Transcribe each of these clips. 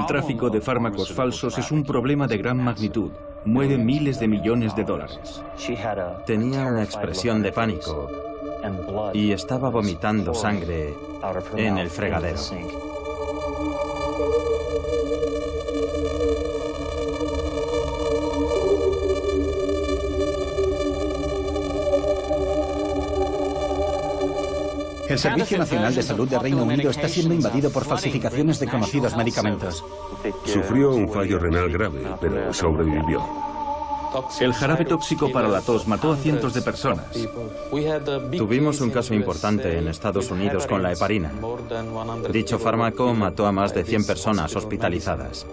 El tráfico de fármacos falsos es un problema de gran magnitud. Mueve miles de millones de dólares. Tenía una expresión de pánico y estaba vomitando sangre en el fregadero. El Servicio Nacional de Salud de Reino Unido está siendo invadido por falsificaciones de conocidos medicamentos. Sufrió un fallo renal grave, pero sobrevivió. El jarabe tóxico para la tos mató a cientos de personas. Tuvimos un caso importante en Estados Unidos con la heparina. Dicho fármaco mató a más de 100 personas hospitalizadas.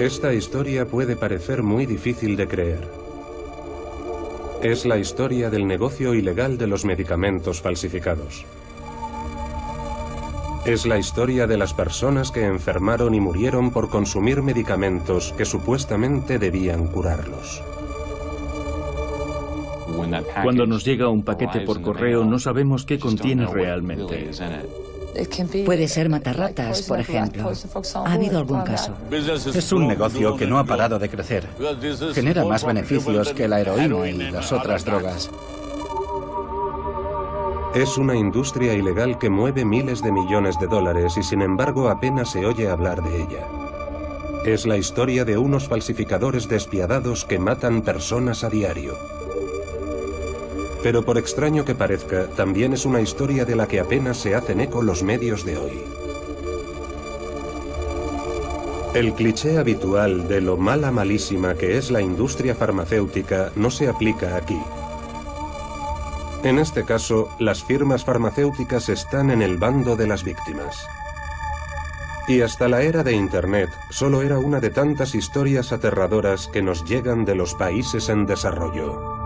Esta historia puede parecer muy difícil de creer. Es la historia del negocio ilegal de los medicamentos falsificados. Es la historia de las personas que enfermaron y murieron por consumir medicamentos que supuestamente debían curarlos. Cuando nos llega un paquete por correo, no sabemos qué contiene realmente. Puede ser matarratas, por ejemplo. ¿Ha habido algún caso? Es un negocio que no ha parado de crecer. Genera más beneficios que la heroína y las otras drogas. Es una industria ilegal que mueve miles de millones de dólares y sin embargo apenas se oye hablar de ella. Es la historia de unos falsificadores despiadados que matan personas a diario. Pero por extraño que parezca, también es una historia de la que apenas se hacen eco los medios de hoy. El cliché habitual de lo malísima que es la industria farmacéutica no se aplica aquí. En este caso, las firmas farmacéuticas están en el bando de las víctimas. Y hasta la era de Internet, solo era una de tantas historias aterradoras que nos llegan de los países en desarrollo.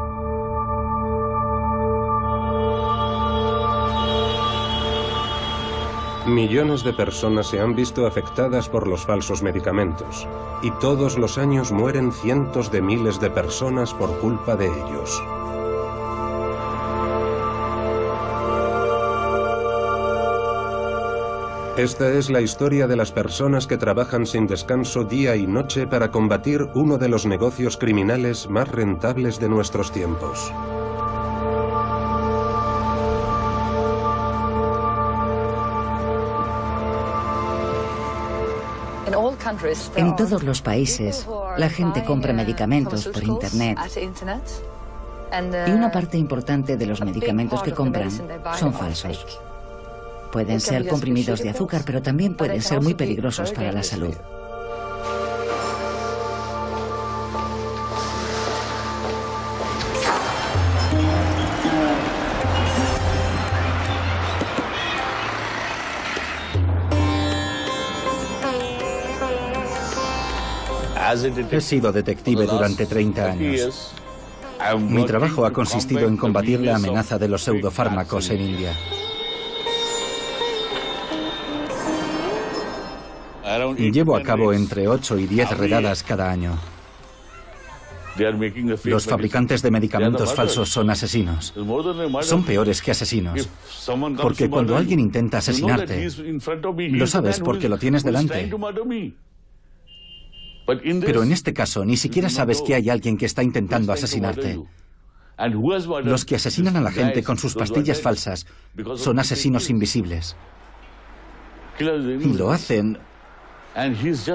Millones de personas se han visto afectadas por los falsos medicamentos, y todos los años mueren cientos de miles de personas por culpa de ellos. Esta es la historia de las personas que trabajan sin descanso día y noche para combatir uno de los negocios criminales más rentables de nuestros tiempos. En todos los países, la gente compra medicamentos por Internet. Y una parte importante de los medicamentos que compran son falsos. Pueden ser comprimidos de azúcar, pero también pueden ser muy peligrosos para la salud. He sido detective durante 30 años. Mi trabajo ha consistido en combatir la amenaza de los pseudofármacos en India. Llevo a cabo entre 8 y 10 redadas cada año. Los fabricantes de medicamentos falsos son asesinos. Son peores que asesinos. Porque cuando alguien intenta asesinarte, lo sabes porque lo tienes delante. Pero en este caso, ni siquiera sabes que hay alguien que está intentando asesinarte. Los que asesinan a la gente con sus pastillas falsas son asesinos invisibles. Y lo hacen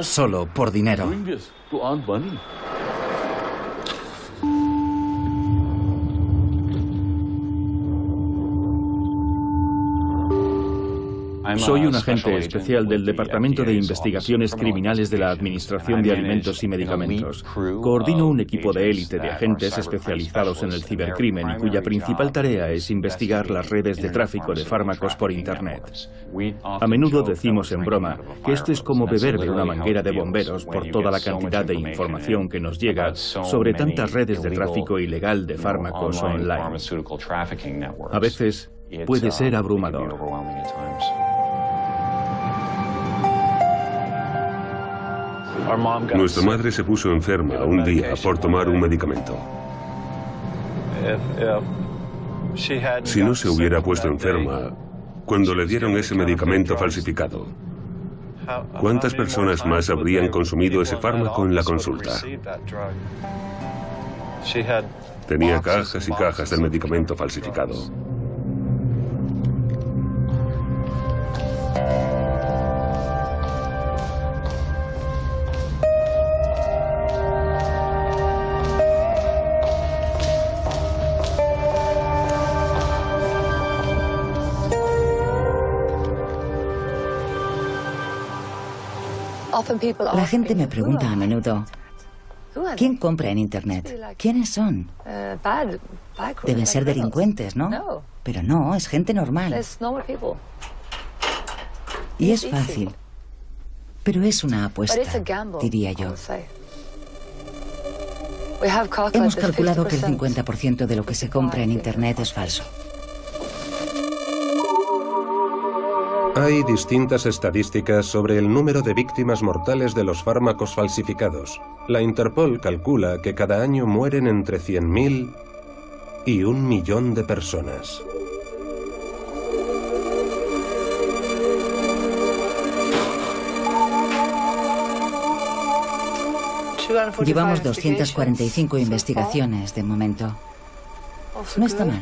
solo por dinero. Soy un agente especial del Departamento de Investigaciones Criminales de la Administración de Alimentos y Medicamentos. Coordino un equipo de élite de agentes especializados en el cibercrimen y cuya principal tarea es investigar las redes de tráfico de fármacos por Internet. A menudo decimos en broma que esto es como beber de una manguera de bomberos por toda la cantidad de información que nos llega sobre tantas redes de tráfico ilegal de fármacos online. A veces puede ser abrumador. Nuestra madre se puso enferma un día por tomar un medicamento. Si no se hubiera puesto enferma, cuando le dieron ese medicamento falsificado, ¿Cuántas personas más habrían consumido ese fármaco en la consulta? Tenía cajas y cajas del medicamento falsificado. La gente me pregunta a menudo, ¿quién compra en Internet? ¿Quiénes son? Deben ser delincuentes, ¿no? Pero no, es gente normal. Y es fácil. Pero es una apuesta, diría yo. Hemos calculado que el 50% de lo que se compra en Internet es falso. Hay distintas estadísticas sobre el número de víctimas mortales de los fármacos falsificados. La Interpol calcula que cada año mueren entre 100.000 y 1 millón de personas. Llevamos 245 investigaciones de momento. No está mal.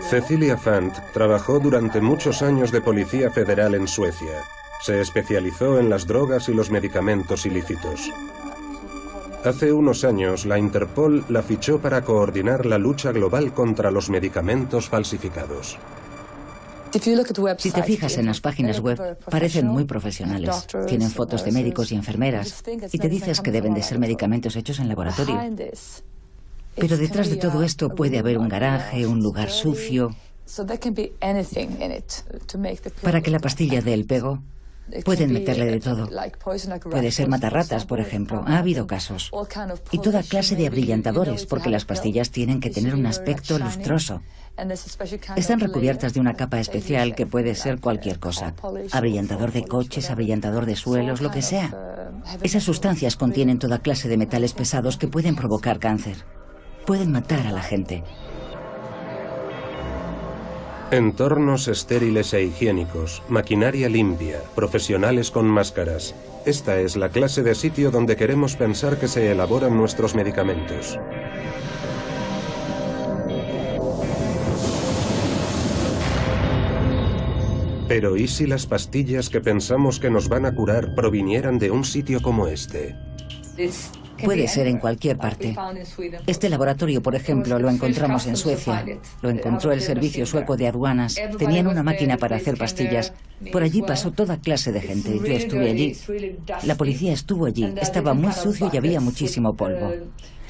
Cecilia Fant trabajó durante muchos años de policía federal en Suecia. Se especializó en las drogas y los medicamentos ilícitos. Hace unos años, la Interpol la fichó para coordinar la lucha global contra los medicamentos falsificados. Si te fijas en las páginas web, parecen muy profesionales. Tienen fotos de médicos y enfermeras y te dices que deben de ser medicamentos hechos en laboratorio. Pero detrás de todo esto puede haber un garaje, un lugar sucio. Para que la pastilla dé el pego, pueden meterle de todo. Puede ser matarratas, por ejemplo. Ha habido casos. Y toda clase de abrillantadores, porque las pastillas tienen que tener un aspecto lustroso. Están recubiertas de una capa especial que puede ser cualquier cosa. Abrillantador de coches, abrillantador de suelos, lo que sea. Esas sustancias contienen toda clase de metales pesados que pueden provocar cáncer. Pueden matar a la gente. Entornos estériles e higiénicos, maquinaria limpia, profesionales con máscaras. Esta es la clase de sitio donde queremos pensar que se elaboran nuestros medicamentos. Pero ¿y si las pastillas que pensamos que nos van a curar provinieran de un sitio como este? Puede ser en cualquier parte. Este laboratorio, por ejemplo, lo encontramos en Suecia. Lo encontró el servicio sueco de aduanas. Tenían una máquina para hacer pastillas. Por allí pasó toda clase de gente. Yo estuve allí. La policía estuvo allí. Estaba muy sucio y había muchísimo polvo.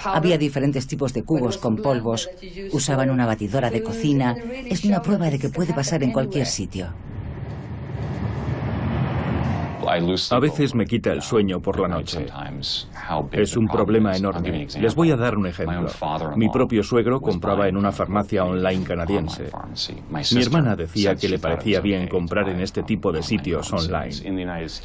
Había diferentes tipos de cubos con polvos. Usaban una batidora de cocina. Es una prueba de que puede pasar en cualquier sitio. A veces me quita el sueño por la noche. Es un problema enorme. Les voy a dar un ejemplo. Mi propio suegro compraba en una farmacia online canadiense. Mi hermana decía que le parecía bien comprar en este tipo de sitios online.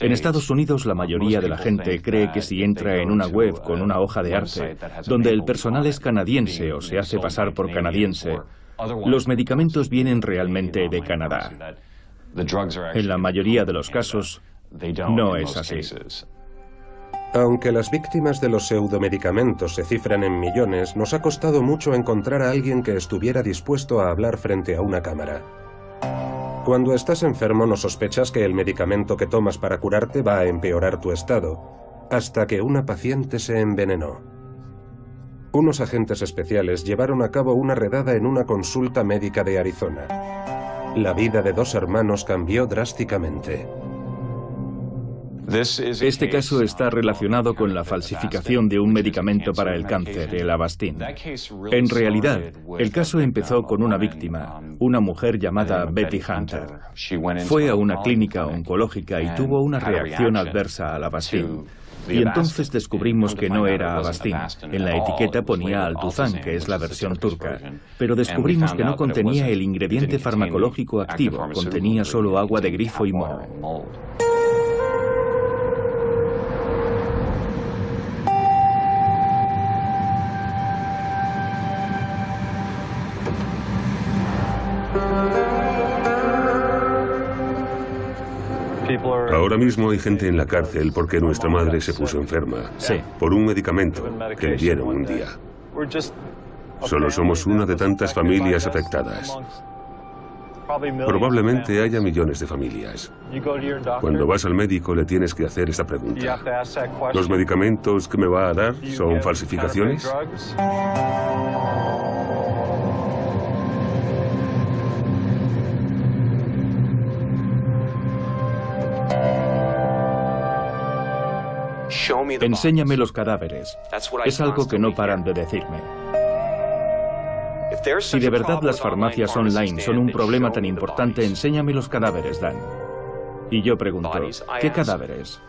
En Estados Unidos, la mayoría de la gente cree que si entra en una web con una hoja de arte, donde el personal es canadiense o se hace pasar por canadiense, los medicamentos vienen realmente de Canadá. En la mayoría de los casos, no es así. Aunque las víctimas de los pseudomedicamentos se cifran en millones, nos ha costado mucho encontrar a alguien que estuviera dispuesto a hablar frente a una cámara. Cuando estás enfermo no sospechas que el medicamento que tomas para curarte va a empeorar tu estado, hasta que una paciente se envenenó. Unos agentes especiales llevaron a cabo una redada en una consulta médica de Arizona. La vida de 2 hermanos cambió drásticamente. Este caso está relacionado con la falsificación de un medicamento para el cáncer, el Avastin. En realidad, el caso empezó con una víctima, una mujer llamada Betty Hunter. Fue a una clínica oncológica y tuvo una reacción adversa al Avastin. Y entonces descubrimos que no era Avastin. En la etiqueta ponía Altuzan, que es la versión turca. Pero descubrimos que no contenía el ingrediente farmacológico activo, contenía solo agua de grifo y moho. Ahora mismo hay gente en la cárcel porque nuestra madre se puso enferma. Sí. Por un medicamento que le dieron un día. Solo somos una de tantas familias afectadas. Probablemente haya millones de familias. Cuando vas al médico le tienes que hacer esta pregunta. ¿Los medicamentos que me va a dar son falsificaciones? Enséñame los cadáveres. Es algo que no paran de decirme. Si de verdad las farmacias online son un problema tan importante, enséñame los cadáveres, Dan. Y yo pregunto, ¿qué cadáveres?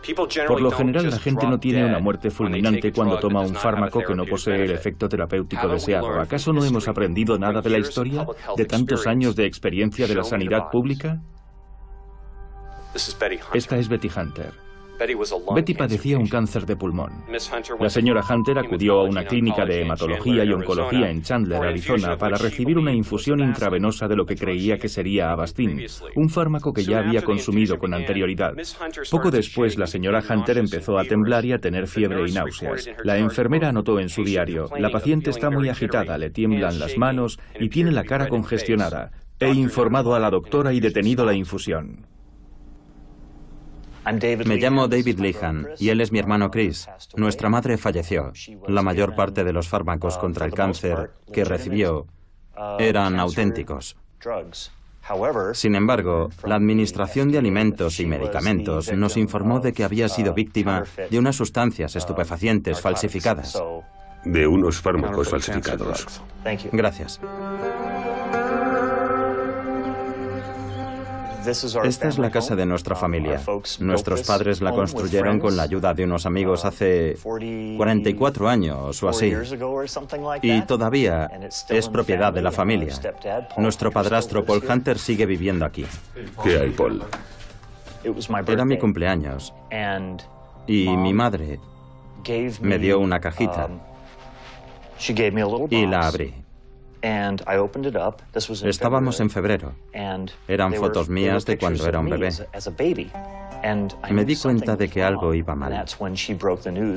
Por lo general la gente no tiene una muerte fulminante cuando toma un fármaco que no posee el efecto terapéutico deseado. ¿Acaso no hemos aprendido nada de la historia? ¿De tantos años de experiencia de la sanidad pública? Esta es Betty Hunter. Betty padecía un cáncer de pulmón. La señora Hunter acudió a una clínica de hematología y oncología en Chandler, Arizona, para recibir una infusión intravenosa de lo que creía que sería Avastin, un fármaco que ya había consumido con anterioridad. Poco después, la señora Hunter empezó a temblar y a tener fiebre y náuseas. La enfermera anotó en su diario: la paciente está muy agitada, le tiemblan las manos y tiene la cara congestionada. He informado a la doctora y detenido la infusión. Me llamo David Lehan y él es mi hermano Chris. Nuestra madre falleció. La mayor parte de los fármacos contra el cáncer que recibió eran auténticos. Sin embargo, la Administración de Alimentos y Medicamentos nos informó de que había sido víctima de unas sustancias estupefacientes falsificadas. De unos fármacos falsificados. Gracias. Esta es la casa de nuestra familia. Nuestros padres la construyeron con la ayuda de unos amigos hace 44 años o así. Y todavía es propiedad de la familia. Nuestro padrastro Paul Hunter sigue viviendo aquí. ¿Qué hay, Paul? Era mi cumpleaños y mi madre me dio una cajita y la abrí. Estábamos en febrero. Eran fotos mías de cuando era un bebé. Me di cuenta de que algo iba mal.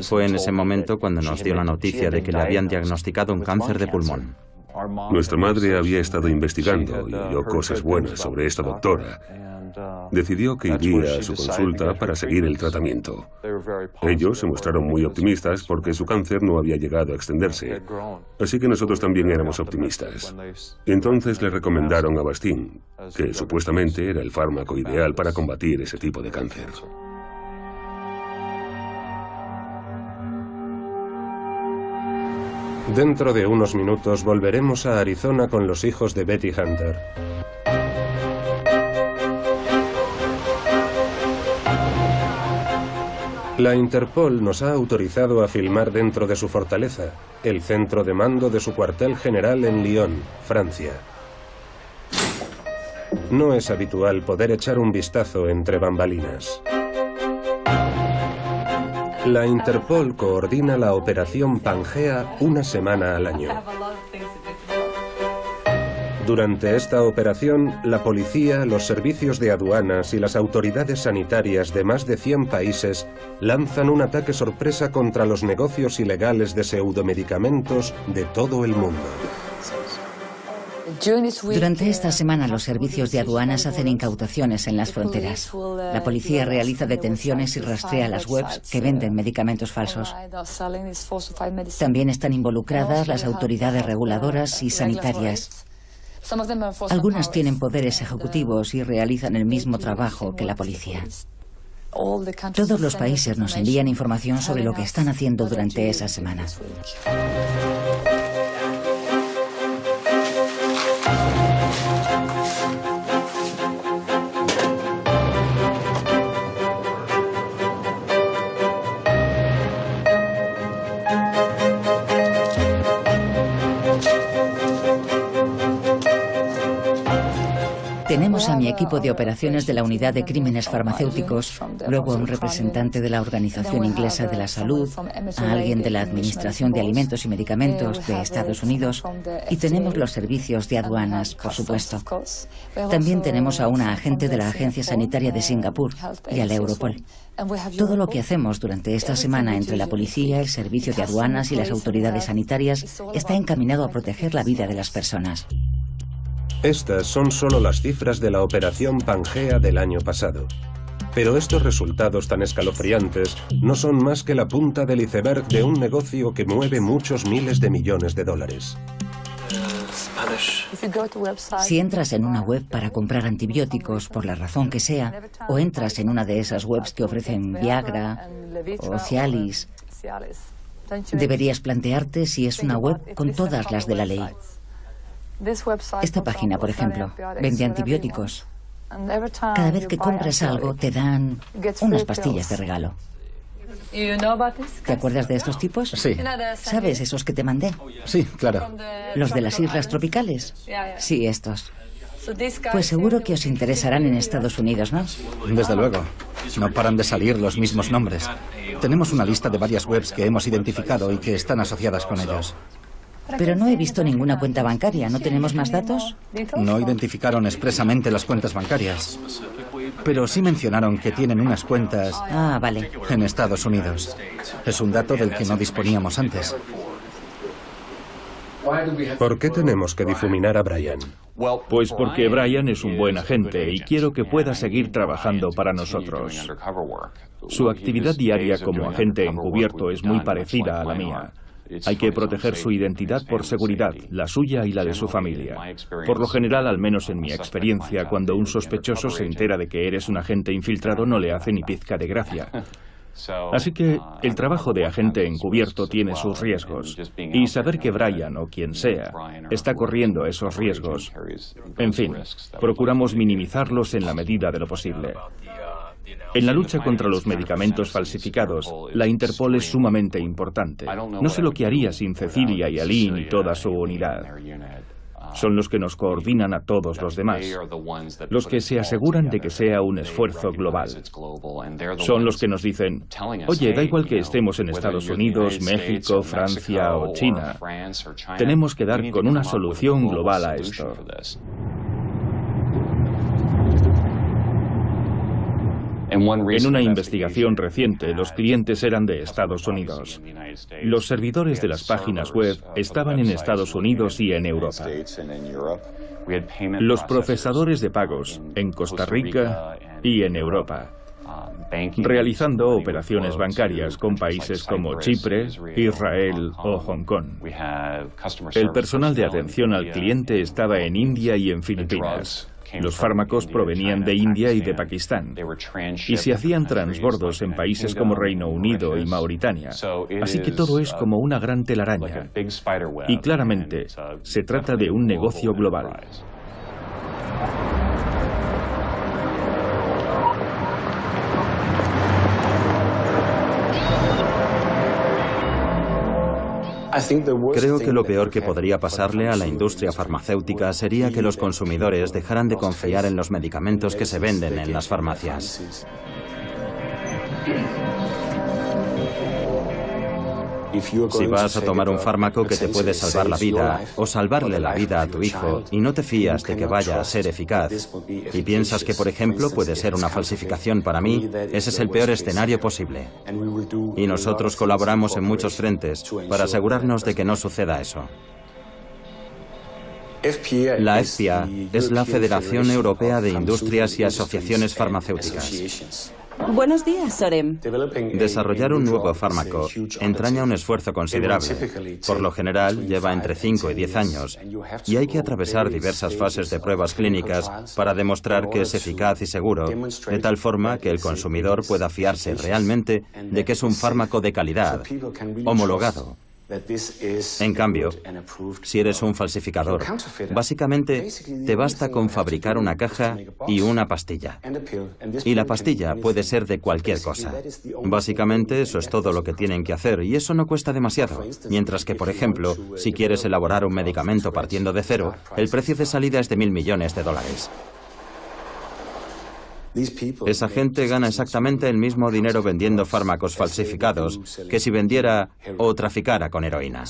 Fue en ese momento cuando nos dio la noticia de que le habían diagnosticado un cáncer de pulmón. Nuestra madre había estado investigando y oyó cosas buenas sobre esta doctora. Decidió que iría a su consulta para seguir el tratamiento. Ellos se mostraron muy optimistas porque su cáncer no había llegado a extenderse. Así que nosotros también éramos optimistas. Entonces le recomendaron Avastin, que supuestamente era el fármaco ideal para combatir ese tipo de cáncer. Dentro de unos minutos volveremos a Arizona con los hijos de Betty Hunter. La Interpol nos ha autorizado a filmar dentro de su fortaleza, el centro de mando de su cuartel general en Lyon, Francia. No es habitual poder echar un vistazo entre bambalinas. La Interpol coordina la operación Pangea una semana al año. Durante esta operación, la policía, los servicios de aduanas y las autoridades sanitarias de más de 100 países lanzan un ataque sorpresa contra los negocios ilegales de pseudomedicamentos de todo el mundo. Durante esta semana los servicios de aduanas hacen incautaciones en las fronteras. La policía realiza detenciones y rastrea las webs que venden medicamentos falsos. También están involucradas las autoridades reguladoras y sanitarias. Algunas tienen poderes ejecutivos y realizan el mismo trabajo que la policía. Todos los países nos envían información sobre lo que están haciendo durante esa semana. Tenemos Tenemos a mi equipo de operaciones de la Unidad de Crímenes Farmacéuticos, luego a un representante de la Organización Inglesa de la Salud, a alguien de la Administración de Alimentos y Medicamentos de Estados Unidos, y tenemos los servicios de aduanas, por supuesto. También tenemos a una agente de la Agencia Sanitaria de Singapur y a la Europol. Todo lo que hacemos durante esta semana entre la policía, el servicio de aduanas y las autoridades sanitarias está encaminado a proteger la vida de las personas. Estas son solo las cifras de la operación Pangea del año pasado. Pero estos resultados tan escalofriantes no son más que la punta del iceberg de un negocio que mueve muchos miles de millones de dólares. Si entras en una web para comprar antibióticos, por la razón que sea, o entras en una de esas webs que ofrecen Viagra o Cialis, deberías plantearte si es una web con todas las de la ley. Esta página, por ejemplo, vende antibióticos. Cada vez que compras algo, te dan unas pastillas de regalo. ¿Te acuerdas de estos tipos? Sí. ¿Sabes esos que te mandé? Sí, claro. ¿Los de las islas tropicales? Sí, estos. Pues seguro que os interesarán en Estados Unidos, ¿no? Desde luego. No paran de salir los mismos nombres. Tenemos una lista de varias webs que hemos identificado y que están asociadas con ellos. Pero no he visto ninguna cuenta bancaria. ¿No tenemos más datos? No identificaron expresamente las cuentas bancarias, pero sí mencionaron que tienen unas cuentas vale. en Estados Unidos. Es un dato del que no disponíamos antes. ¿Por qué tenemos que difuminar a Brian? Pues porque Brian es un buen agente y quiero que pueda seguir trabajando para nosotros. Su actividad diaria como agente encubierto es muy parecida a la mía. Hay que proteger su identidad por seguridad, la suya y la de su familia. Por lo general, al menos en mi experiencia, cuando un sospechoso se entera de que eres un agente infiltrado, no le hace ni pizca de gracia. Así que el trabajo de agente encubierto tiene sus riesgos, y saber que Brian, o quien sea, está corriendo esos riesgos, en fin, procuramos minimizarlos en la medida de lo posible. En la lucha contra los medicamentos falsificados, la Interpol es sumamente importante. No sé lo que haría sin Cecilia y Aline y toda su unidad. Son los que nos coordinan a todos los demás, los que se aseguran de que sea un esfuerzo global. Son los que nos dicen, oye, da igual que estemos en Estados Unidos, México, Francia o China, tenemos que dar con una solución global a esto. En una investigación reciente, los clientes eran de Estados Unidos. Los servidores de las páginas web estaban en Estados Unidos y en Europa. Los procesadores de pagos en Costa Rica y en Europa, realizando operaciones bancarias con países como Chipre, Israel o Hong Kong. El personal de atención al cliente estaba en India y en Filipinas. Los fármacos provenían de India y de Pakistán, y se hacían transbordos en países como Reino Unido y Mauritania. Así que todo es como una gran telaraña. Y claramente, se trata de un negocio global. Creo que lo peor que podría pasarle a la industria farmacéutica sería que los consumidores dejaran de confiar en los medicamentos que se venden en las farmacias. Si vas a tomar un fármaco que te puede salvar la vida o salvarle la vida a tu hijo y no te fías de que vaya a ser eficaz y piensas que, por ejemplo, puede ser una falsificación para mí, ese es el peor escenario posible. Y nosotros colaboramos en muchos frentes para asegurarnos de que no suceda eso. La FPA es la Federación Europea de Industrias y Asociaciones Farmacéuticas. Buenos días, Sorem. Desarrollar un nuevo fármaco entraña un esfuerzo considerable. Por lo general, lleva entre 5 y 10 años y hay que atravesar diversas fases de pruebas clínicas para demostrar que es eficaz y seguro, de tal forma que el consumidor pueda fiarse realmente de que es un fármaco de calidad, homologado. En cambio, si eres un falsificador, básicamente te basta con fabricar una caja y una pastilla. Y la pastilla puede ser de cualquier cosa. Básicamente eso es todo lo que tienen que hacer y eso no cuesta demasiado. Mientras que, por ejemplo, si quieres elaborar un medicamento partiendo de cero, el precio de salida es de $1.000 millones. Esa gente gana exactamente el mismo dinero vendiendo fármacos falsificados que si vendiera o traficara con heroína.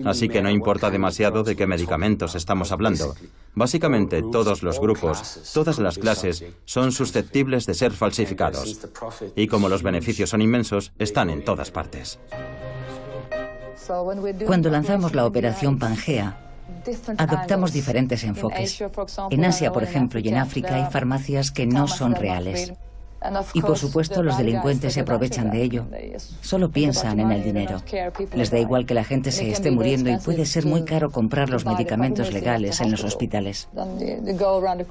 Así que no importa demasiado de qué medicamentos estamos hablando. Básicamente todos los grupos, todas las clases, son susceptibles de ser falsificados. Y como los beneficios son inmensos, están en todas partes. Cuando lanzamos la operación Pangea, adoptamos diferentes enfoques. En Asia, por ejemplo, y en África hay farmacias que no son reales. Y por supuesto los delincuentes se aprovechan de ello. Solo piensan en el dinero. Les da igual que la gente se esté muriendo y puede ser muy caro comprar los medicamentos legales en los hospitales.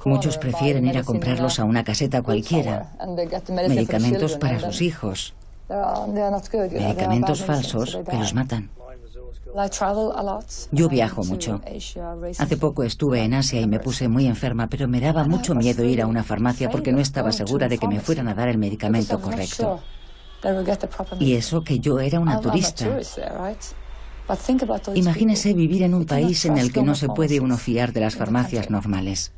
Muchos prefieren ir a comprarlos a una caseta cualquiera. Medicamentos para sus hijos. Medicamentos falsos que los matan. Yo viajo mucho. Hace poco estuve en Asia y me puse muy enferma, pero me daba mucho miedo ir a una farmacia porque no estaba segura de que me fueran a dar el medicamento correcto. Y eso que yo era una turista. Imagínese vivir en un país en el que no se puede uno fiar de las farmacias normales.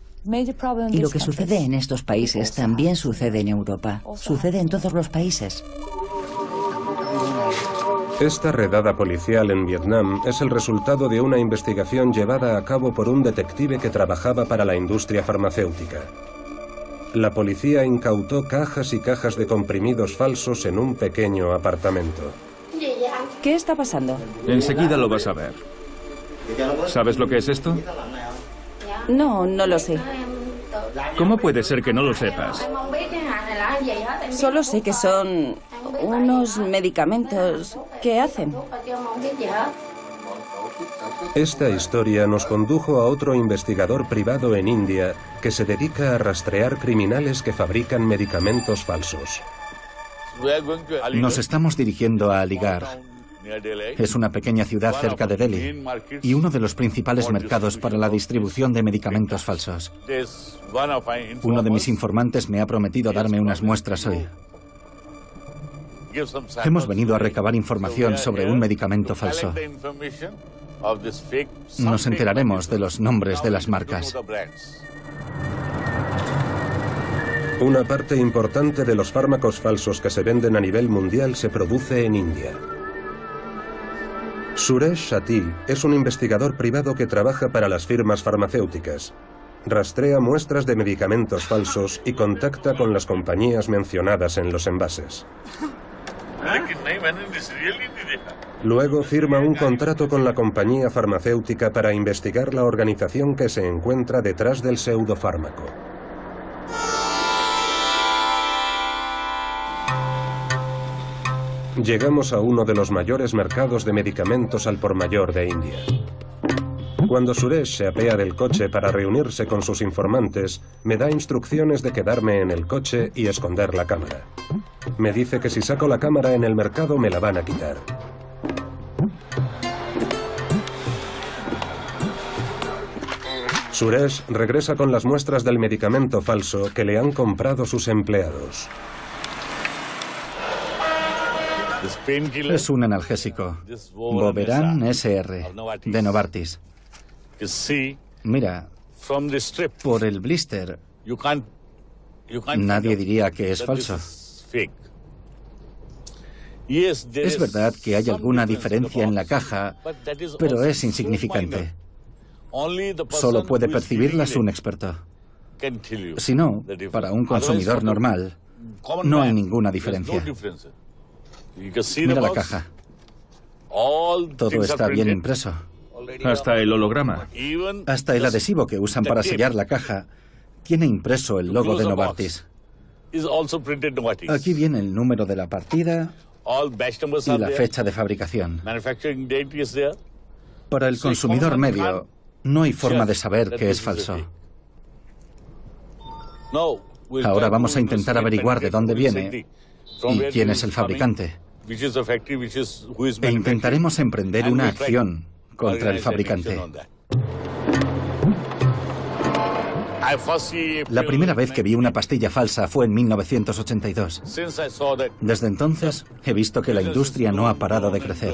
Y lo que sucede en estos países también sucede en Europa. Sucede en todos los países. Esta redada policial en Vietnam es el resultado de una investigación llevada a cabo por un detective que trabajaba para la industria farmacéutica. La policía incautó cajas y cajas de comprimidos falsos en un pequeño apartamento. ¿Qué está pasando? Enseguida lo vas a ver. ¿Sabes lo que es esto? No, no lo sé. ¿Cómo puede ser que no lo sepas? Solo sé que son unos medicamentos. ¿Qué hacen? Esta historia nos condujo a otro investigador privado en India que se dedica a rastrear criminales que fabrican medicamentos falsos. Nos estamos dirigiendo a Aligarh. Es una pequeña ciudad cerca de Delhi y uno de los principales mercados para la distribución de medicamentos falsos. Uno de mis informantes me ha prometido darme unas muestras hoy. Hemos venido a recabar información sobre un medicamento falso. Nos enteraremos de los nombres de las marcas. Una parte importante de los fármacos falsos que se venden a nivel mundial se produce en India. Suresh Shetty es un investigador privado que trabaja para las firmas farmacéuticas. Rastrea muestras de medicamentos falsos y contacta con las compañías mencionadas en los envases. Luego firma un contrato con la compañía farmacéutica para investigar la organización que se encuentra detrás del pseudofármaco. Llegamos a uno de los mayores mercados de medicamentos al por mayor de India. Cuando Suresh se apea del coche para reunirse con sus informantes, me da instrucciones de quedarme en el coche y esconder la cámara. Me dice que si saco la cámara en el mercado me la van a quitar. Suresh regresa con las muestras del medicamento falso que le han comprado sus empleados. Es un analgésico. Boveran SR, de Novartis. Mira, por el blister, nadie diría que es falso. Es verdad que hay alguna diferencia en la caja, pero es insignificante. Solo puede percibirlas un experto. Si no, para un consumidor normal, no hay ninguna diferencia. Mira la caja. Todo está bien impreso. Hasta el holograma. Hasta el adhesivo que usan para sellar la caja tiene impreso el logo de Novartis. Aquí viene el número de la partida y la fecha de fabricación. Para el consumidor medio, no hay forma de saber que es falso. Ahora vamos a intentar averiguar de dónde viene y quién es el fabricante. E intentaremos emprender una acción contra el fabricante. La primera vez que vi una pastilla falsa fue en 1982. Desde entonces, he visto que la industria no ha parado de crecer.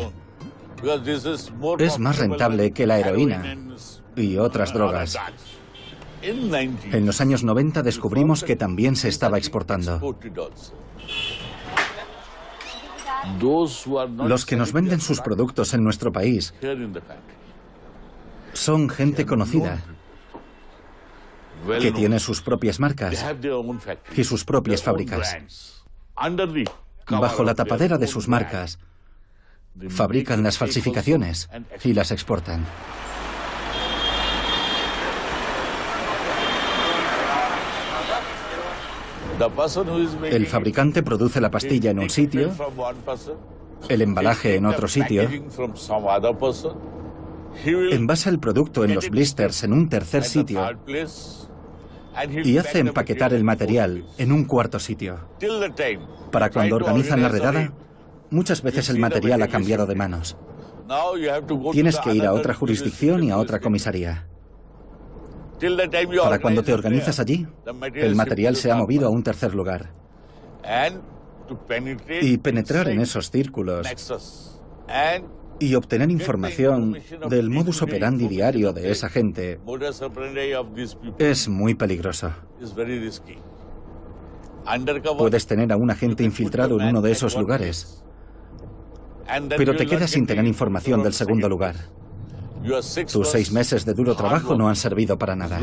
Es más rentable que la heroína y otras drogas. En los años 90 descubrimos que también se estaba exportando. Los que nos venden sus productos en nuestro país son gente conocida, que tiene sus propias marcas y sus propias fábricas. Bajo la tapadera de sus marcas, fabrican las falsificaciones y las exportan. El fabricante produce la pastilla en un sitio, el embalaje en otro sitio, envasa el producto en los blisters en un tercer sitio y hace empaquetar el material en un cuarto sitio. Para cuando organizan la redada, muchas veces el material ha cambiado de manos. Tienes que ir a otra jurisdicción y a otra comisaría. Para cuando te organizas allí, el material se ha movido a un tercer lugar. Y penetrar en esos círculos y obtener información del modus operandi diario de esa gente es muy peligroso. Puedes tener a un agente infiltrado en uno de esos lugares, pero te quedas sin tener información del segundo lugar. Tus 6 meses de duro trabajo no han servido para nada.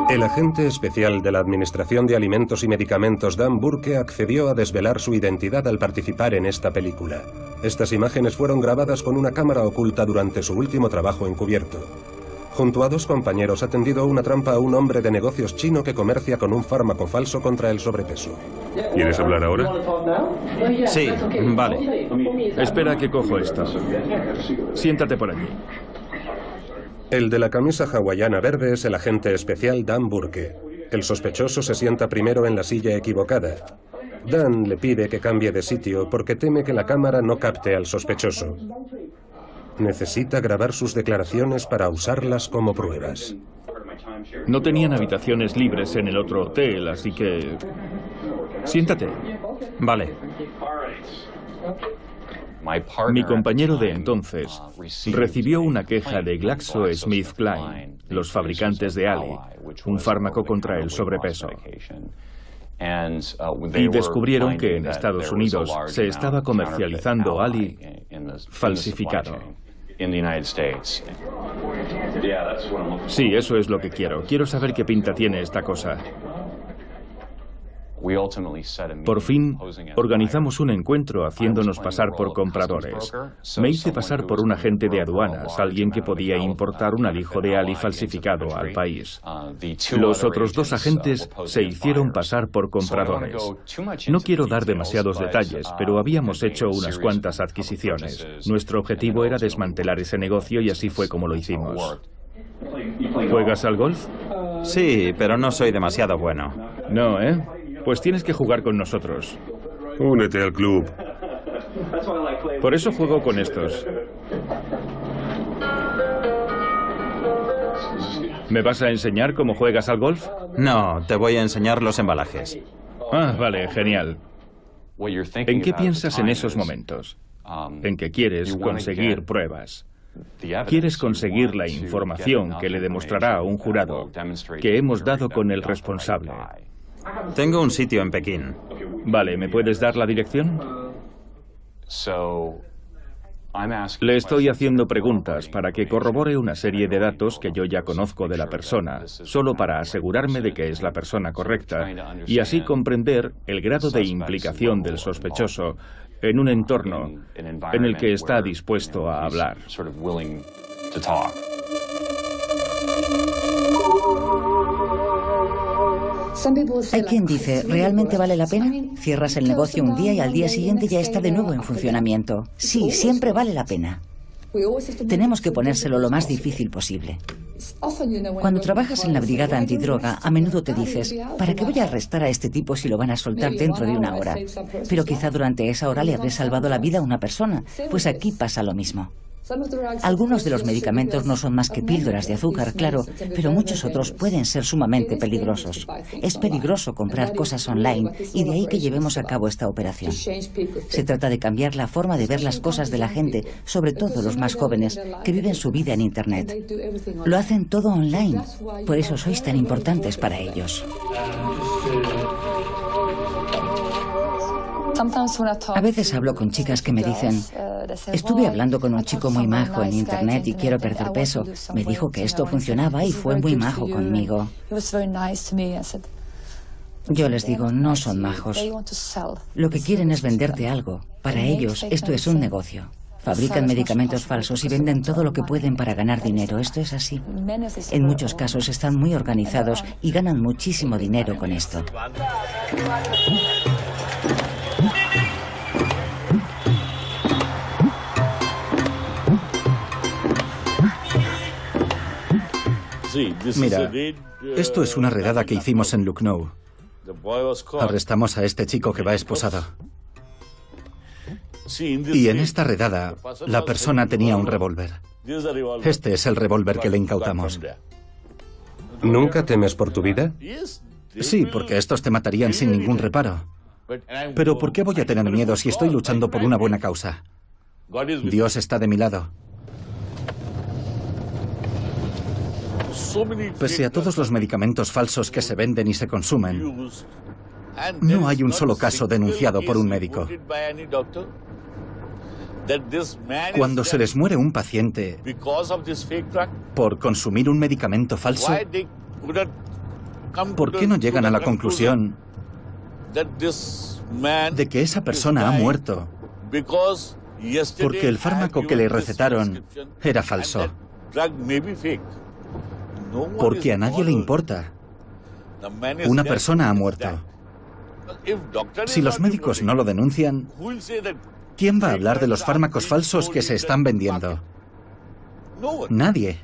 El agente especial de la Administración de Alimentos y Medicamentos Dan Burke accedió a desvelar su identidad al participar en esta película. Estas imágenes fueron grabadas con una cámara oculta durante su último trabajo encubierto. Junto a 2 compañeros ha tendido una trampa a un hombre de negocios chino que comercia con un fármaco falso contra el sobrepeso. ¿Quieres hablar ahora? Sí, vale. Espera que cojo esto. Siéntate por aquí. El de la camisa hawaiana verde es el agente especial Dan Burke. El sospechoso se sienta primero en la silla equivocada. Dan le pide que cambie de sitio porque teme que la cámara no capte al sospechoso. Necesita grabar sus declaraciones para usarlas como pruebas. No tenían habitaciones libres en el otro hotel, así que... Siéntate. Vale. Mi compañero de entonces recibió una queja de GlaxoSmithKline, los fabricantes de Ali, un fármaco contra el sobrepeso. Y descubrieron que en Estados Unidos se estaba comercializando Ali falsificado. Sí, eso es lo que quiero. Quiero saber qué pinta tiene esta cosa. Por fin, organizamos un encuentro haciéndonos pasar por compradores. Me hice pasar por un agente de aduanas, alguien que podía importar un alijo de Ali falsificado al país. Los otros 2 agentes se hicieron pasar por compradores. No quiero dar demasiados detalles, pero habíamos hecho unas cuantas adquisiciones. Nuestro objetivo era desmantelar ese negocio y así fue como lo hicimos. ¿Juegas al golf? Sí, pero no soy demasiado bueno. No, ¿eh? Pues tienes que jugar con nosotros. Únete al club. Por eso juego con estos. ¿Me vas a enseñar cómo juegas al golf? No, te voy a enseñar los embalajes. Ah, vale, genial. ¿En qué piensas en esos momentos? En que quieres conseguir pruebas. Quieres conseguir la información que le demostrará a un jurado que hemos dado con el responsable. Tengo un sitio en Pekín. Vale, ¿me puedes dar la dirección? Le estoy haciendo preguntas para que corrobore una serie de datos que yo ya conozco de la persona, solo para asegurarme de que es la persona correcta y así comprender el grado de implicación del sospechoso en un entorno en el que está dispuesto a hablar. Hay quien dice, ¿realmente vale la pena? Cierras el negocio un día y al día siguiente ya está de nuevo en funcionamiento. Sí, siempre vale la pena. Tenemos que ponérselo lo más difícil posible. Cuando trabajas en la brigada antidroga, a menudo te dices, ¿para qué voy a arrestar a este tipo si lo van a soltar dentro de 1 hora? Pero quizá durante esa hora le habré salvado la vida a una persona. Pues aquí pasa lo mismo. Algunos de los medicamentos no son más que píldoras de azúcar, claro, pero muchos otros pueden ser sumamente peligrosos. Es peligroso comprar cosas online y de ahí que llevemos a cabo esta operación. Se trata de cambiar la forma de ver las cosas de la gente, sobre todo los más jóvenes, que viven su vida en Internet. Lo hacen todo online, por eso sois tan importantes para ellos. A veces hablo con chicas que me dicen, estuve hablando con un chico muy majo en Internet y quiero perder peso. Me dijo que esto funcionaba y fue muy majo conmigo. Yo les digo, no son majos. Lo que quieren es venderte algo. Para ellos, esto es un negocio. Fabrican medicamentos falsos y venden todo lo que pueden para ganar dinero. Esto es así. En muchos casos están muy organizados y ganan muchísimo dinero con esto. Mira, esto es una redada que hicimos en Lucknow. Arrestamos a este chico que va esposado. Y en esta redada, la persona tenía un revólver. Este es el revólver que le incautamos. ¿Nunca temes por tu vida? Sí, porque estos te matarían sin ningún reparo. Pero ¿por qué voy a tener miedo si estoy luchando por una buena causa? Dios está de mi lado. Pese a todos los medicamentos falsos que se venden y se consumen, no hay un solo caso denunciado por un médico. Cuando se les muere un paciente por consumir un medicamento falso, ¿por qué no llegan a la conclusión de que esa persona ha muerto porque el fármaco que le recetaron era falso? Porque a nadie le importa. Una persona ha muerto. Si los médicos no lo denuncian, ¿quién va a hablar de los fármacos falsos que se están vendiendo? Nadie.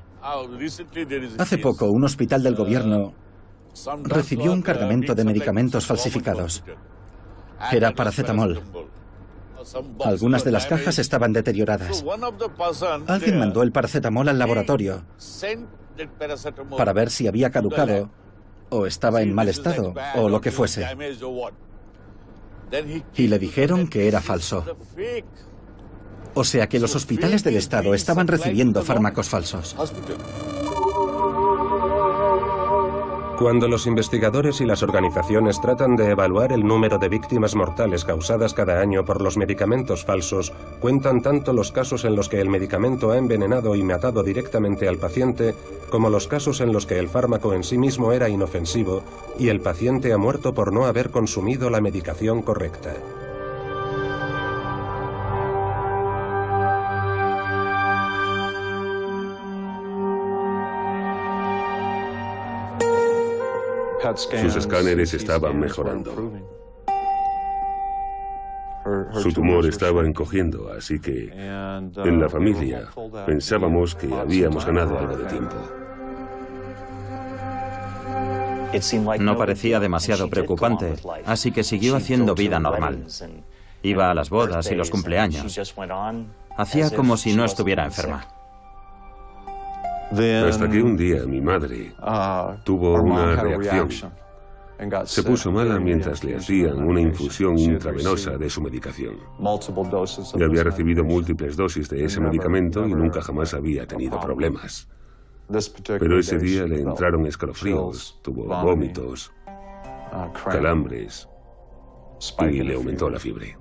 Hace poco, un hospital del gobierno recibió un cargamento de medicamentos falsificados. Era paracetamol. Algunas de las cajas estaban deterioradas. Alguien mandó el paracetamol al laboratorio para ver si había caducado o estaba en mal estado o lo que fuese. Y le dijeron que era falso. O sea que los hospitales del Estado estaban recibiendo fármacos falsos. Cuando los investigadores y las organizaciones tratan de evaluar el número de víctimas mortales causadas cada año por los medicamentos falsos, cuentan tanto los casos en los que el medicamento ha envenenado y matado directamente al paciente, como los casos en los que el fármaco en sí mismo era inofensivo y el paciente ha muerto por no haber consumido la medicación correcta. Sus escáneres estaban mejorando. Su tumor estaba encogiendo, así que en la familia pensábamos que habíamos ganado algo de tiempo. No parecía demasiado preocupante, así que siguió haciendo vida normal. Iba a las bodas y los cumpleaños. Hacía como si no estuviera enferma. Hasta que un día mi madre tuvo una reacción. Se puso mala mientras le hacían una infusión intravenosa de su medicación. Ya había recibido múltiples dosis de ese medicamento y nunca jamás había tenido problemas. Pero ese día le entraron escalofríos, tuvo vómitos, calambres y le aumentó la fiebre.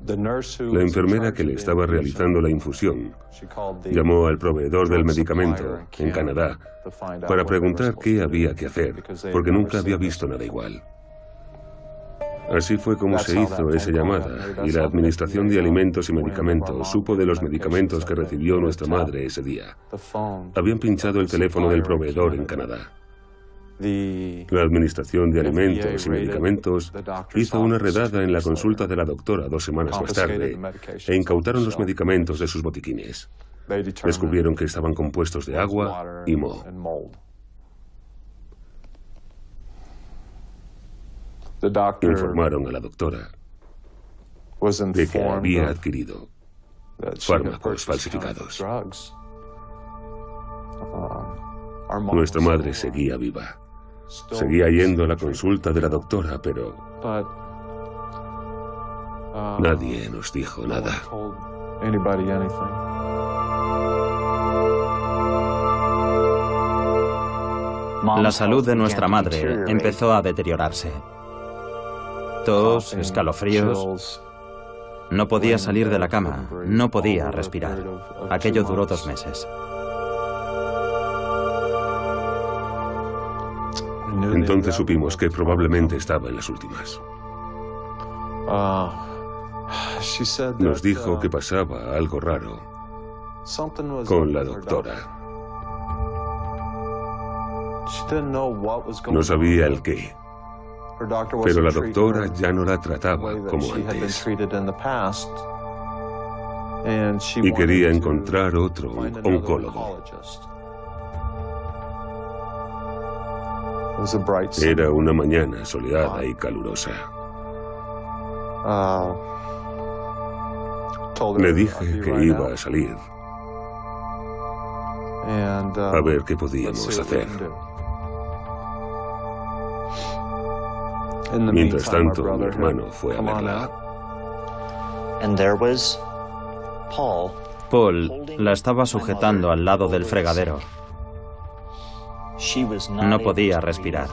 La enfermera que le estaba realizando la infusión llamó al proveedor del medicamento en Canadá para preguntar qué había que hacer, porque nunca había visto nada igual. Así fue como se hizo esa llamada, y la Administración de Alimentos y Medicamentos supo de los medicamentos que recibió nuestra madre ese día. Habían pinchado el teléfono del proveedor en Canadá. La Administración de Alimentos y Medicamentos hizo una redada en la consulta de la doctora 2 semanas más tarde e incautaron los medicamentos de sus botiquines. Descubrieron que estaban compuestos de agua y moho. Informaron a la doctora de que había adquirido fármacos falsificados. Nuestra madre seguía viva. Seguía yendo a la consulta de la doctora, pero nadie nos dijo nada. La salud de nuestra madre empezó a deteriorarse. Tos, escalofríos. No podía salir de la cama, no podía respirar. Aquello duró 2 meses. Entonces supimos que probablemente estaba en las últimas. Nos dijo que pasaba algo raro con la doctora. No sabía el qué, pero la doctora ya no la trataba como antes. Y quería encontrar otro oncólogo. Era una mañana soleada y calurosa. Le dije que iba a salir a ver qué podíamos hacer. Mientras tanto, mi hermano fue a verla. Paul la estaba sujetando al lado del fregadero. No podía respirar.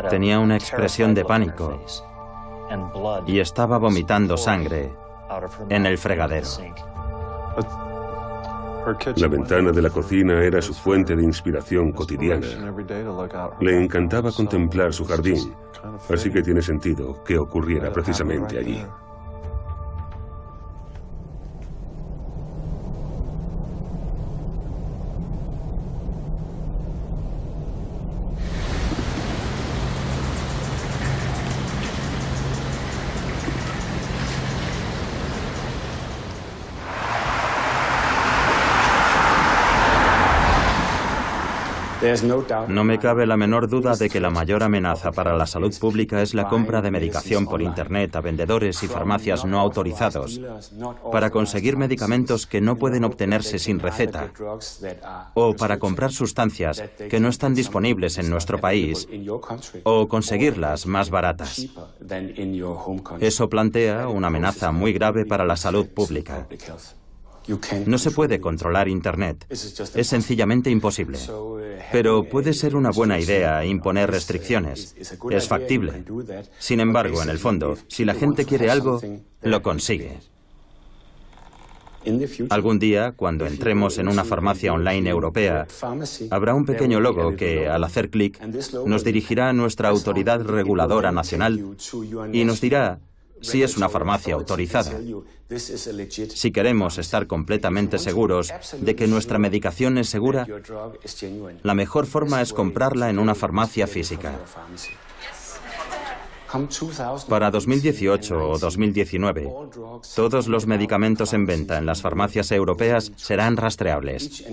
Tenía una expresión de pánico y estaba vomitando sangre en el fregadero. La ventana de la cocina era su fuente de inspiración cotidiana. Le encantaba contemplar su jardín, así que tiene sentido que ocurriera precisamente allí. No me cabe la menor duda de que la mayor amenaza para la salud pública es la compra de medicación por Internet a vendedores y farmacias no autorizados para conseguir medicamentos que no pueden obtenerse sin receta o para comprar sustancias que no están disponibles en nuestro país o conseguirlas más baratas. Eso plantea una amenaza muy grave para la salud pública. No se puede controlar Internet. Es sencillamente imposible. Pero puede ser una buena idea imponer restricciones. Es factible. Sin embargo, en el fondo, si la gente quiere algo, lo consigue. Algún día, cuando entremos en una farmacia online europea, habrá un pequeño logo que, al hacer clic, nos dirigirá a nuestra autoridad reguladora nacional y nos dirá si es una farmacia autorizada. Si queremos estar completamente seguros de que nuestra medicación es segura, la mejor forma es comprarla en una farmacia física. Para 2018 o 2019, todos los medicamentos en venta en las farmacias europeas serán rastreables.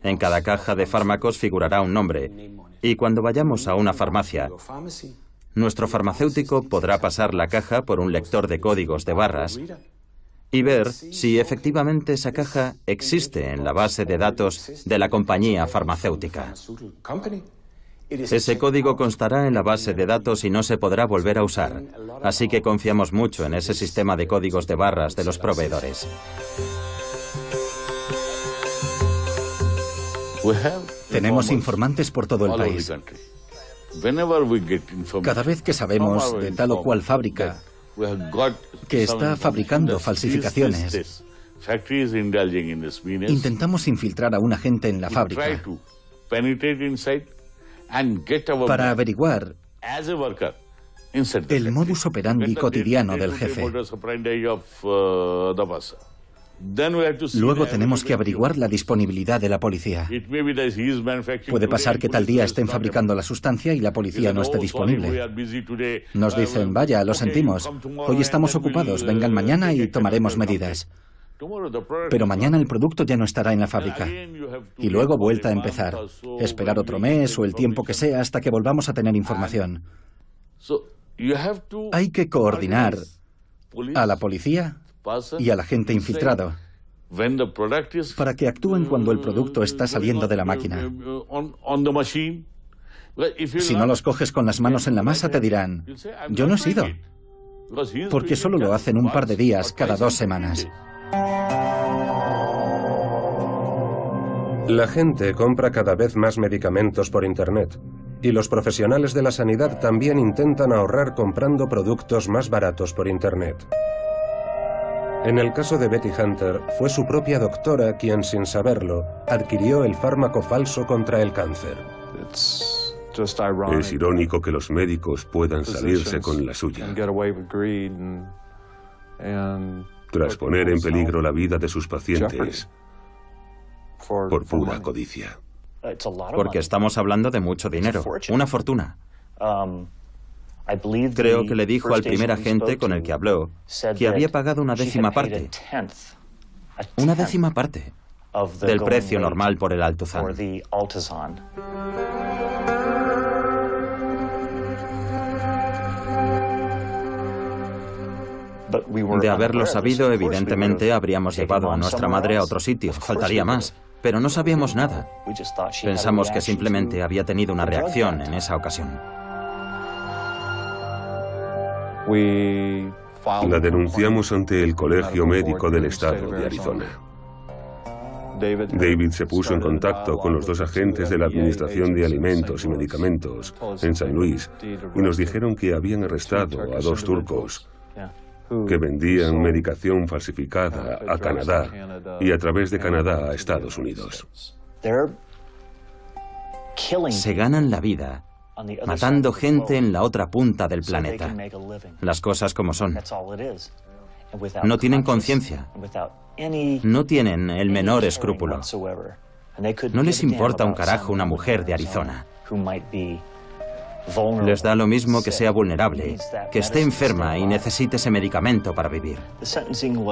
En cada caja de fármacos figurará un nombre, y cuando vayamos a una farmacia, nuestro farmacéutico podrá pasar la caja por un lector de códigos de barras y ver si efectivamente esa caja existe en la base de datos de la compañía farmacéutica. Ese código constará en la base de datos y no se podrá volver a usar, así que confiamos mucho en ese sistema de códigos de barras de los proveedores. Tenemos informantes por todo el país. Cada vez que sabemos de tal o cual fábrica que está fabricando falsificaciones, intentamos infiltrar a un agente en la fábrica para averiguar el modus operandi cotidiano del jefe. Luego tenemos que averiguar la disponibilidad de la policía. Puede pasar que tal día estén fabricando la sustancia y la policía no esté disponible. Nos dicen, vaya, lo sentimos, hoy estamos ocupados, vengan mañana y tomaremos medidas. Pero mañana el producto ya no estará en la fábrica. Y luego vuelta a empezar. Esperar otro mes o el tiempo que sea hasta que volvamos a tener información. Hay que coordinar a la policía y al agente infiltrado para que actúen cuando el producto está saliendo de la máquina. Si no los coges con las manos en la masa, te dirán, yo no he sido, porque solo lo hacen un par de días cada 2 semanas. La gente compra cada vez más medicamentos por Internet, y los profesionales de la sanidad también intentan ahorrar comprando productos más baratos por Internet. En el caso de Betty Hunter, fue su propia doctora quien, sin saberlo, adquirió el fármaco falso contra el cáncer. Es irónico que los médicos puedan salirse con la suya, tras poner en peligro la vida de sus pacientes por pura codicia. Porque estamos hablando de mucho dinero, una fortuna. Creo que le dijo al primer agente con el que habló que había pagado una 10ª parte. Una 10ª parte del precio normal por el Altuzan. De haberlo sabido, evidentemente habríamos llevado a nuestra madre a otro sitio, faltaría más. Pero no sabíamos nada. Pensamos que simplemente había tenido una reacción en esa ocasión. La denunciamos ante el Colegio Médico del Estado de Arizona. David se puso en contacto con los 2 agentes de la Administración de Alimentos y Medicamentos en San Luis y nos dijeron que habían arrestado a 2 turcos que vendían medicación falsificada a Canadá y a través de Canadá a Estados Unidos. Se ganan la vida matando gente en la otra punta del planeta. Las cosas como son. No tienen conciencia. No tienen el menor escrúpulo. No les importa un carajo una mujer de Arizona. Les da lo mismo que sea vulnerable, que esté enferma y necesite ese medicamento para vivir.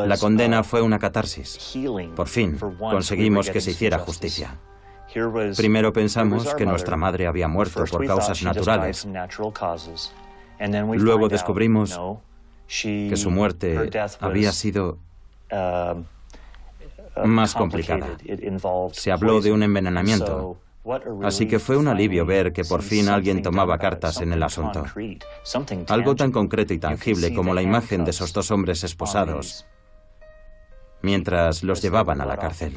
La condena fue una catarsis. Por fin, conseguimos que se hiciera justicia. Primero pensamos que nuestra madre había muerto por causas naturales. Luego descubrimos que su muerte había sido más complicada. Se habló de un envenenamiento. Así que fue un alivio ver que por fin alguien tomaba cartas en el asunto. Algo tan concreto y tangible como la imagen de esos 2 hombres esposados mientras los llevaban a la cárcel.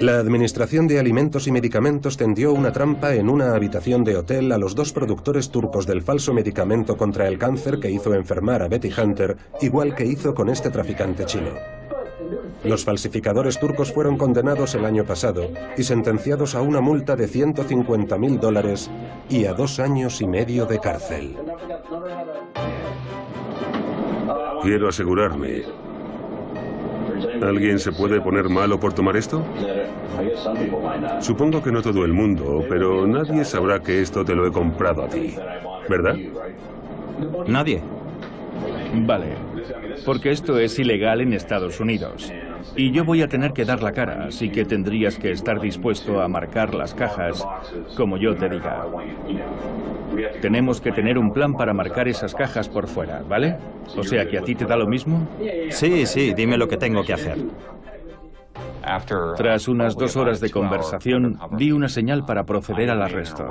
La Administración de Alimentos y Medicamentos tendió una trampa en una habitación de hotel a los 2 productores turcos del falso medicamento contra el cáncer que hizo enfermar a Betty Hunter, igual que hizo con este traficante chino. Los falsificadores turcos fueron condenados el año pasado y sentenciados a una multa de $150.000 y a 2 años y medio de cárcel. Quiero asegurarme. ¿Alguien se puede poner malo por tomar esto? Supongo que no todo el mundo, pero nadie sabrá que esto te lo he comprado a ti, ¿verdad? Nadie. Vale, porque esto es ilegal en Estados Unidos. Y yo voy a tener que dar la cara, así que tendrías que estar dispuesto a marcar las cajas como yo te diga. Tenemos que tener un plan para marcar esas cajas por fuera, ¿vale? O sea, ¿que a ti te da lo mismo? Sí, dime lo que tengo que hacer. Tras unas 2 horas de conversación, di una señal para proceder al arresto.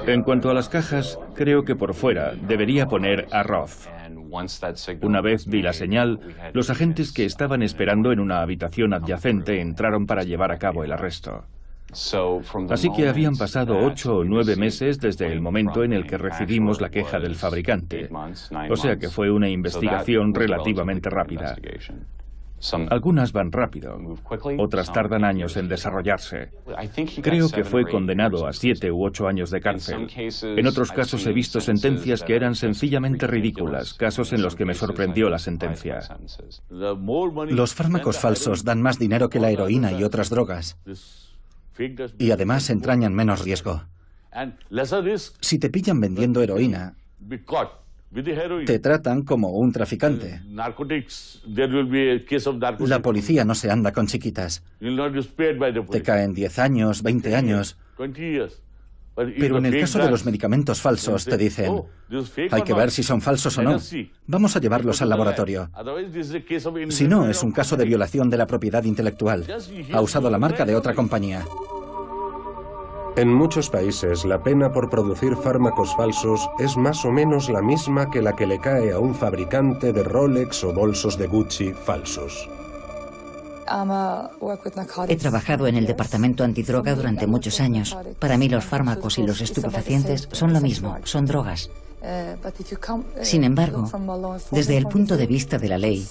En cuanto a las cajas, creo que por fuera debería poner arroz. Una vez di la señal, los agentes que estaban esperando en una habitación adyacente entraron para llevar a cabo el arresto. Así que habían pasado 8 o 9 meses desde el momento en el que recibimos la queja del fabricante. O sea que fue una investigación relativamente rápida. Algunas van rápido, otras tardan años en desarrollarse. Creo que fue condenado a 7 u 8 años de cárcel. En otros casos he visto sentencias que eran sencillamente ridículas, casos en los que me sorprendió la sentencia. Los fármacos falsos dan más dinero que la heroína y otras drogas. Y además entrañan menos riesgo. Si te pillan vendiendo heroína, te tratan como un traficante. La policía no se anda con chiquitas. Te caen 10 años, 20 años. Pero en el caso de los medicamentos falsos te dicen, hay que ver si son falsos o no. Vamos a llevarlos al laboratorio. Si no, es un caso de violación de la propiedad intelectual. Ha usado la marca de otra compañía. En muchos países, la pena por producir fármacos falsos es más o menos la misma que la que le cae a un fabricante de Rolex o bolsos de Gucci falsos. He trabajado en el departamento antidroga durante muchos años. Para mí los fármacos y los estupefacientes son lo mismo, son drogas. Sin embargo, desde el punto de vista de la ley,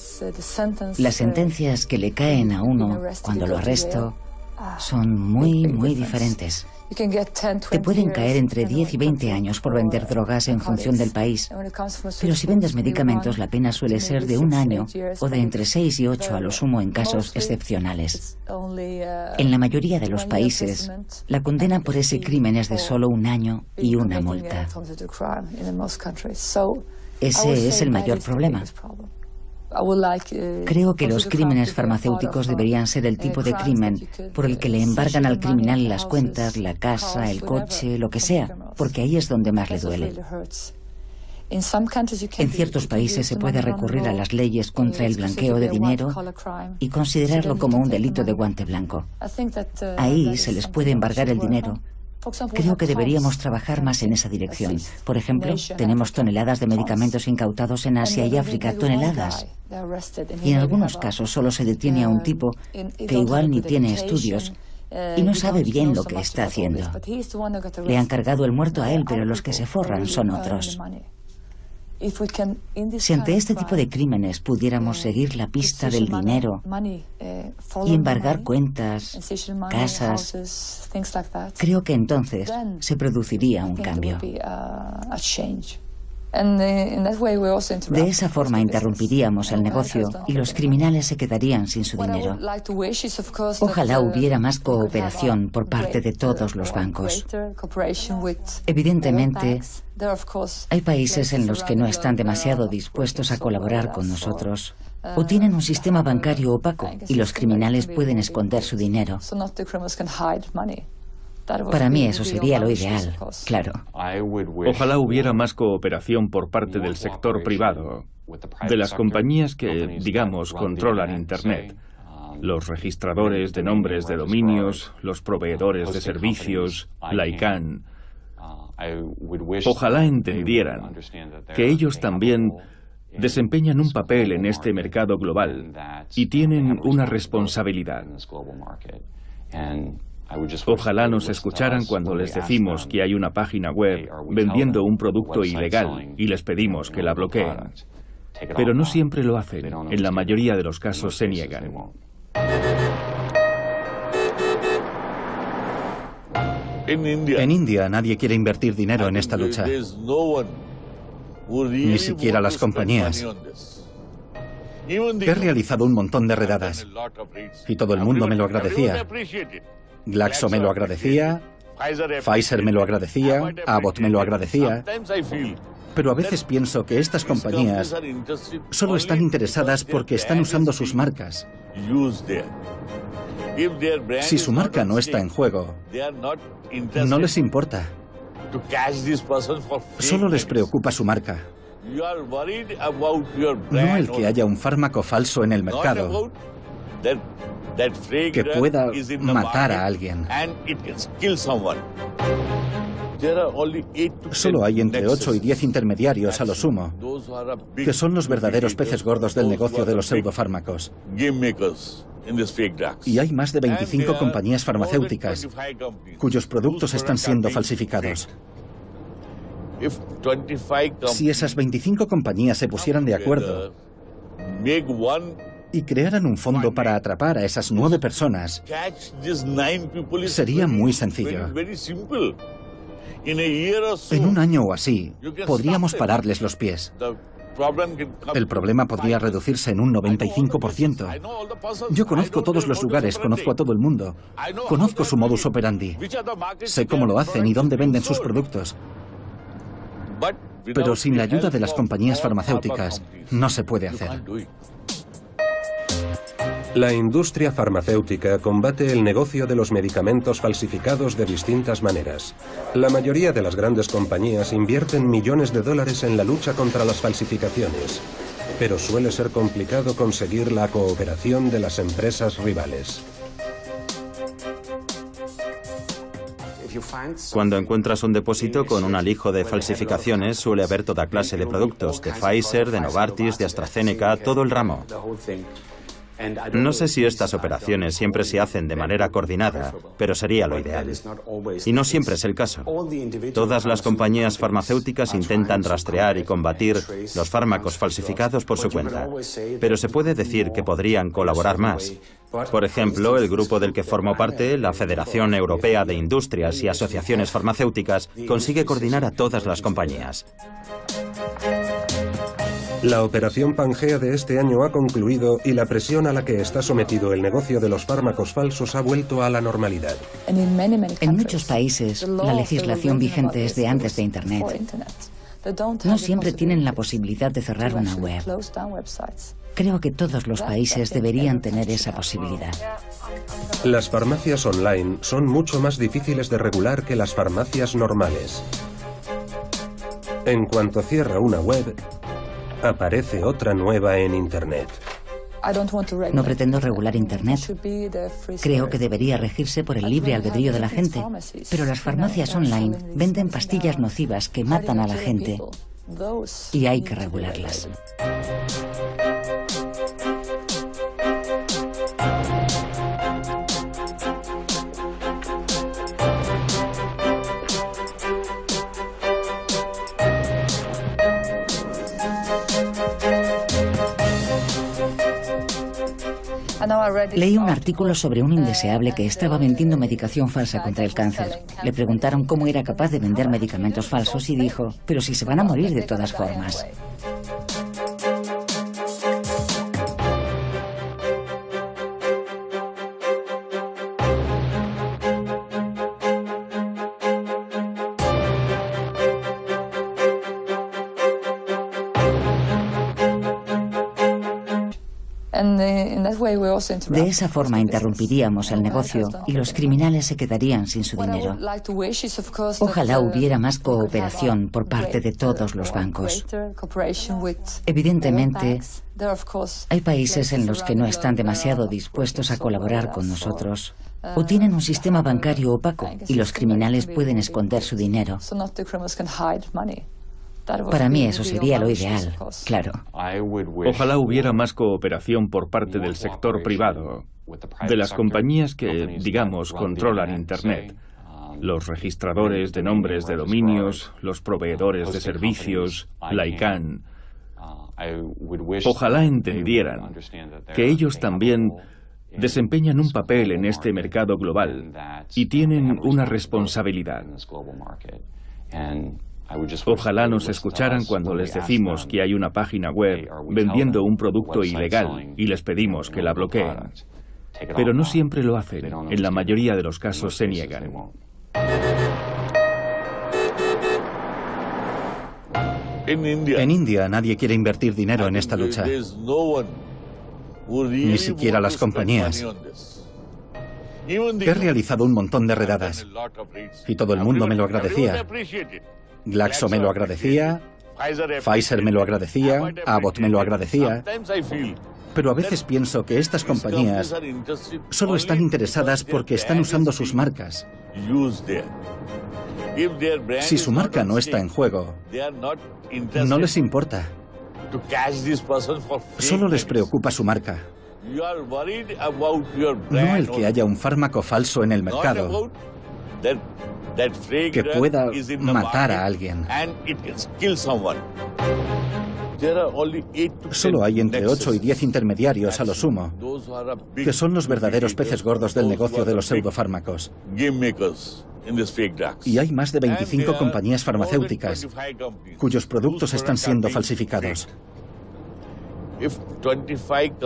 las sentencias que le caen a uno cuando lo arresto son muy diferentes. Te pueden caer entre 10 y 20 años por vender drogas en función del país. Pero si vendes medicamentos, la pena suele ser de 1 año o de entre 6 y 8 a lo sumo en casos excepcionales. En la mayoría de los países, la condena por ese crimen es de solo 1 año y una multa. Ese es el mayor problema. Creo que los crímenes farmacéuticos deberían ser el tipo de crimen por el que le embargan al criminal las cuentas, la casa, el coche, lo que sea, porque ahí es donde más le duele. En ciertos países se puede recurrir a las leyes contra el blanqueo de dinero y considerarlo como un delito de guante blanco. Ahí se les puede embargar el dinero. Creo que deberíamos trabajar más en esa dirección. Por ejemplo, tenemos toneladas de medicamentos incautados en Asia y África, toneladas. Y en algunos casos solo se detiene a un tipo que igual ni tiene estudios y no sabe bien lo que está haciendo. Le han cargado el muerto a él, pero los que se forran son otros. Si ante este tipo de crímenes pudiéramos seguir la pista del dinero y embargar cuentas, casas, creo que entonces se produciría un cambio. De esa forma interrumpiríamos el negocio y los criminales se quedarían sin su dinero. Ojalá hubiera más cooperación por parte de todos los bancos. Evidentemente, hay países en los que no están demasiado dispuestos a colaborar con nosotros o tienen un sistema bancario opaco y los criminales pueden esconder su dinero. Para mí eso sería lo ideal, claro. Ojalá hubiera más cooperación por parte del sector privado, de las compañías que, digamos, controlan Internet, los registradores de nombres de dominios, los proveedores de servicios, la ICANN. Ojalá entendieran que ellos también desempeñan un papel en este mercado global y tienen una responsabilidad. Ojalá nos escucharan cuando les decimos que hay una página web vendiendo un producto ilegal y les pedimos que la bloqueen. Pero no siempre lo hacen. En la mayoría de los casos se niegan. En India nadie quiere invertir dinero en esta lucha. Ni siquiera las compañías. He realizado un montón de redadas y todo el mundo me lo agradecía. Glaxo me lo agradecía, Pfizer me lo agradecía, Abbott me lo agradecía. Pero a veces pienso que estas compañías solo están interesadas porque están usando sus marcas. Si su marca no está en juego, no les importa. Solo les preocupa su marca. No el que haya un fármaco falso en el mercado que pueda matar a alguien. Solo hay entre 8 y 10 intermediarios a lo sumo, que son los verdaderos peces gordos del negocio de los pseudofármacos. Y hay más de 25 compañías farmacéuticas cuyos productos están siendo falsificados. Si esas 25 compañías se pusieran de acuerdo y crearan un fondo para atrapar a esas 9 personas, sería muy sencillo. En un año o así, podríamos pararles los pies. El problema podría reducirse en un 95%. Yo conozco todos los lugares, conozco a todo el mundo. Conozco su modus operandi. Sé cómo lo hacen y dónde venden sus productos. Pero sin la ayuda de las compañías farmacéuticas, no se puede hacer. La industria farmacéutica combate el negocio de los medicamentos falsificados de distintas maneras. La mayoría de las grandes compañías invierten millones de dólares en la lucha contra las falsificaciones, pero suele ser complicado conseguir la cooperación de las empresas rivales. Cuando encuentras un depósito con un alijo de falsificaciones, suele haber toda clase de productos, de Pfizer, de Novartis, de AstraZeneca, todo el ramo. No sé si estas operaciones siempre se hacen de manera coordinada, pero sería lo ideal. Y no siempre es el caso. Todas las compañías farmacéuticas intentan rastrear y combatir los fármacos falsificados por su cuenta, pero se puede decir que podrían colaborar más. Por ejemplo, el grupo del que formo parte, la Federación Europea de Industrias y Asociaciones Farmacéuticas, consigue coordinar a todas las compañías. La operación Pangea de este año ha concluido y la presión a la que está sometido el negocio de los fármacos falsos ha vuelto a la normalidad. En muchos países, la legislación vigente es de antes de Internet. No siempre tienen la posibilidad de cerrar una web. Creo que todos los países deberían tener esa posibilidad. Las farmacias online son mucho más difíciles de regular que las farmacias normales. En cuanto cierra una web, aparece otra nueva en Internet. No pretendo regular Internet. Creo que debería regirse por el libre albedrío de la gente. Pero las farmacias online venden pastillas nocivas que matan a la gente. Y hay que regularlas. Leí un artículo sobre un indeseable que estaba vendiendo medicación falsa contra el cáncer. Le preguntaron cómo era capaz de vender medicamentos falsos y dijo, pero si se van a morir de todas formas. De esa forma interrumpiríamos el negocio y los criminales se quedarían sin su dinero. Ojalá hubiera más cooperación por parte de todos los bancos. Evidentemente, hay países en los que no están demasiado dispuestos a colaborar con nosotros o tienen un sistema bancario opaco y los criminales pueden esconder su dinero. Para mí eso sería lo ideal, claro. Ojalá hubiera más cooperación por parte del sector privado, de las compañías que, digamos, controlan Internet, los registradores de nombres de dominios, los proveedores de servicios, la ICANN. Ojalá entendieran que ellos también desempeñan un papel en este mercado global y tienen una responsabilidad. Ojalá nos escucharan cuando les decimos que hay una página web vendiendo un producto ilegal y les pedimos que la bloqueen. Pero no siempre lo hacen. En la mayoría de los casos se niegan. En India nadie quiere invertir dinero en esta lucha. Ni siquiera las compañías. He realizado un montón de redadas y todo el mundo me lo agradecía. Glaxo me lo agradecía, Pfizer me lo agradecía, Abbott me lo agradecía. Pero a veces pienso que estas compañías solo están interesadas porque están usando sus marcas. Si su marca no está en juego, no les importa. Solo les preocupa su marca. No el que haya un fármaco falso en el mercado que pueda matar a alguien. Solo hay entre 8 y 10 intermediarios a lo sumo, que son los verdaderos peces gordos del negocio de los pseudofármacos. Y hay más de 25 compañías farmacéuticas cuyos productos están siendo falsificados.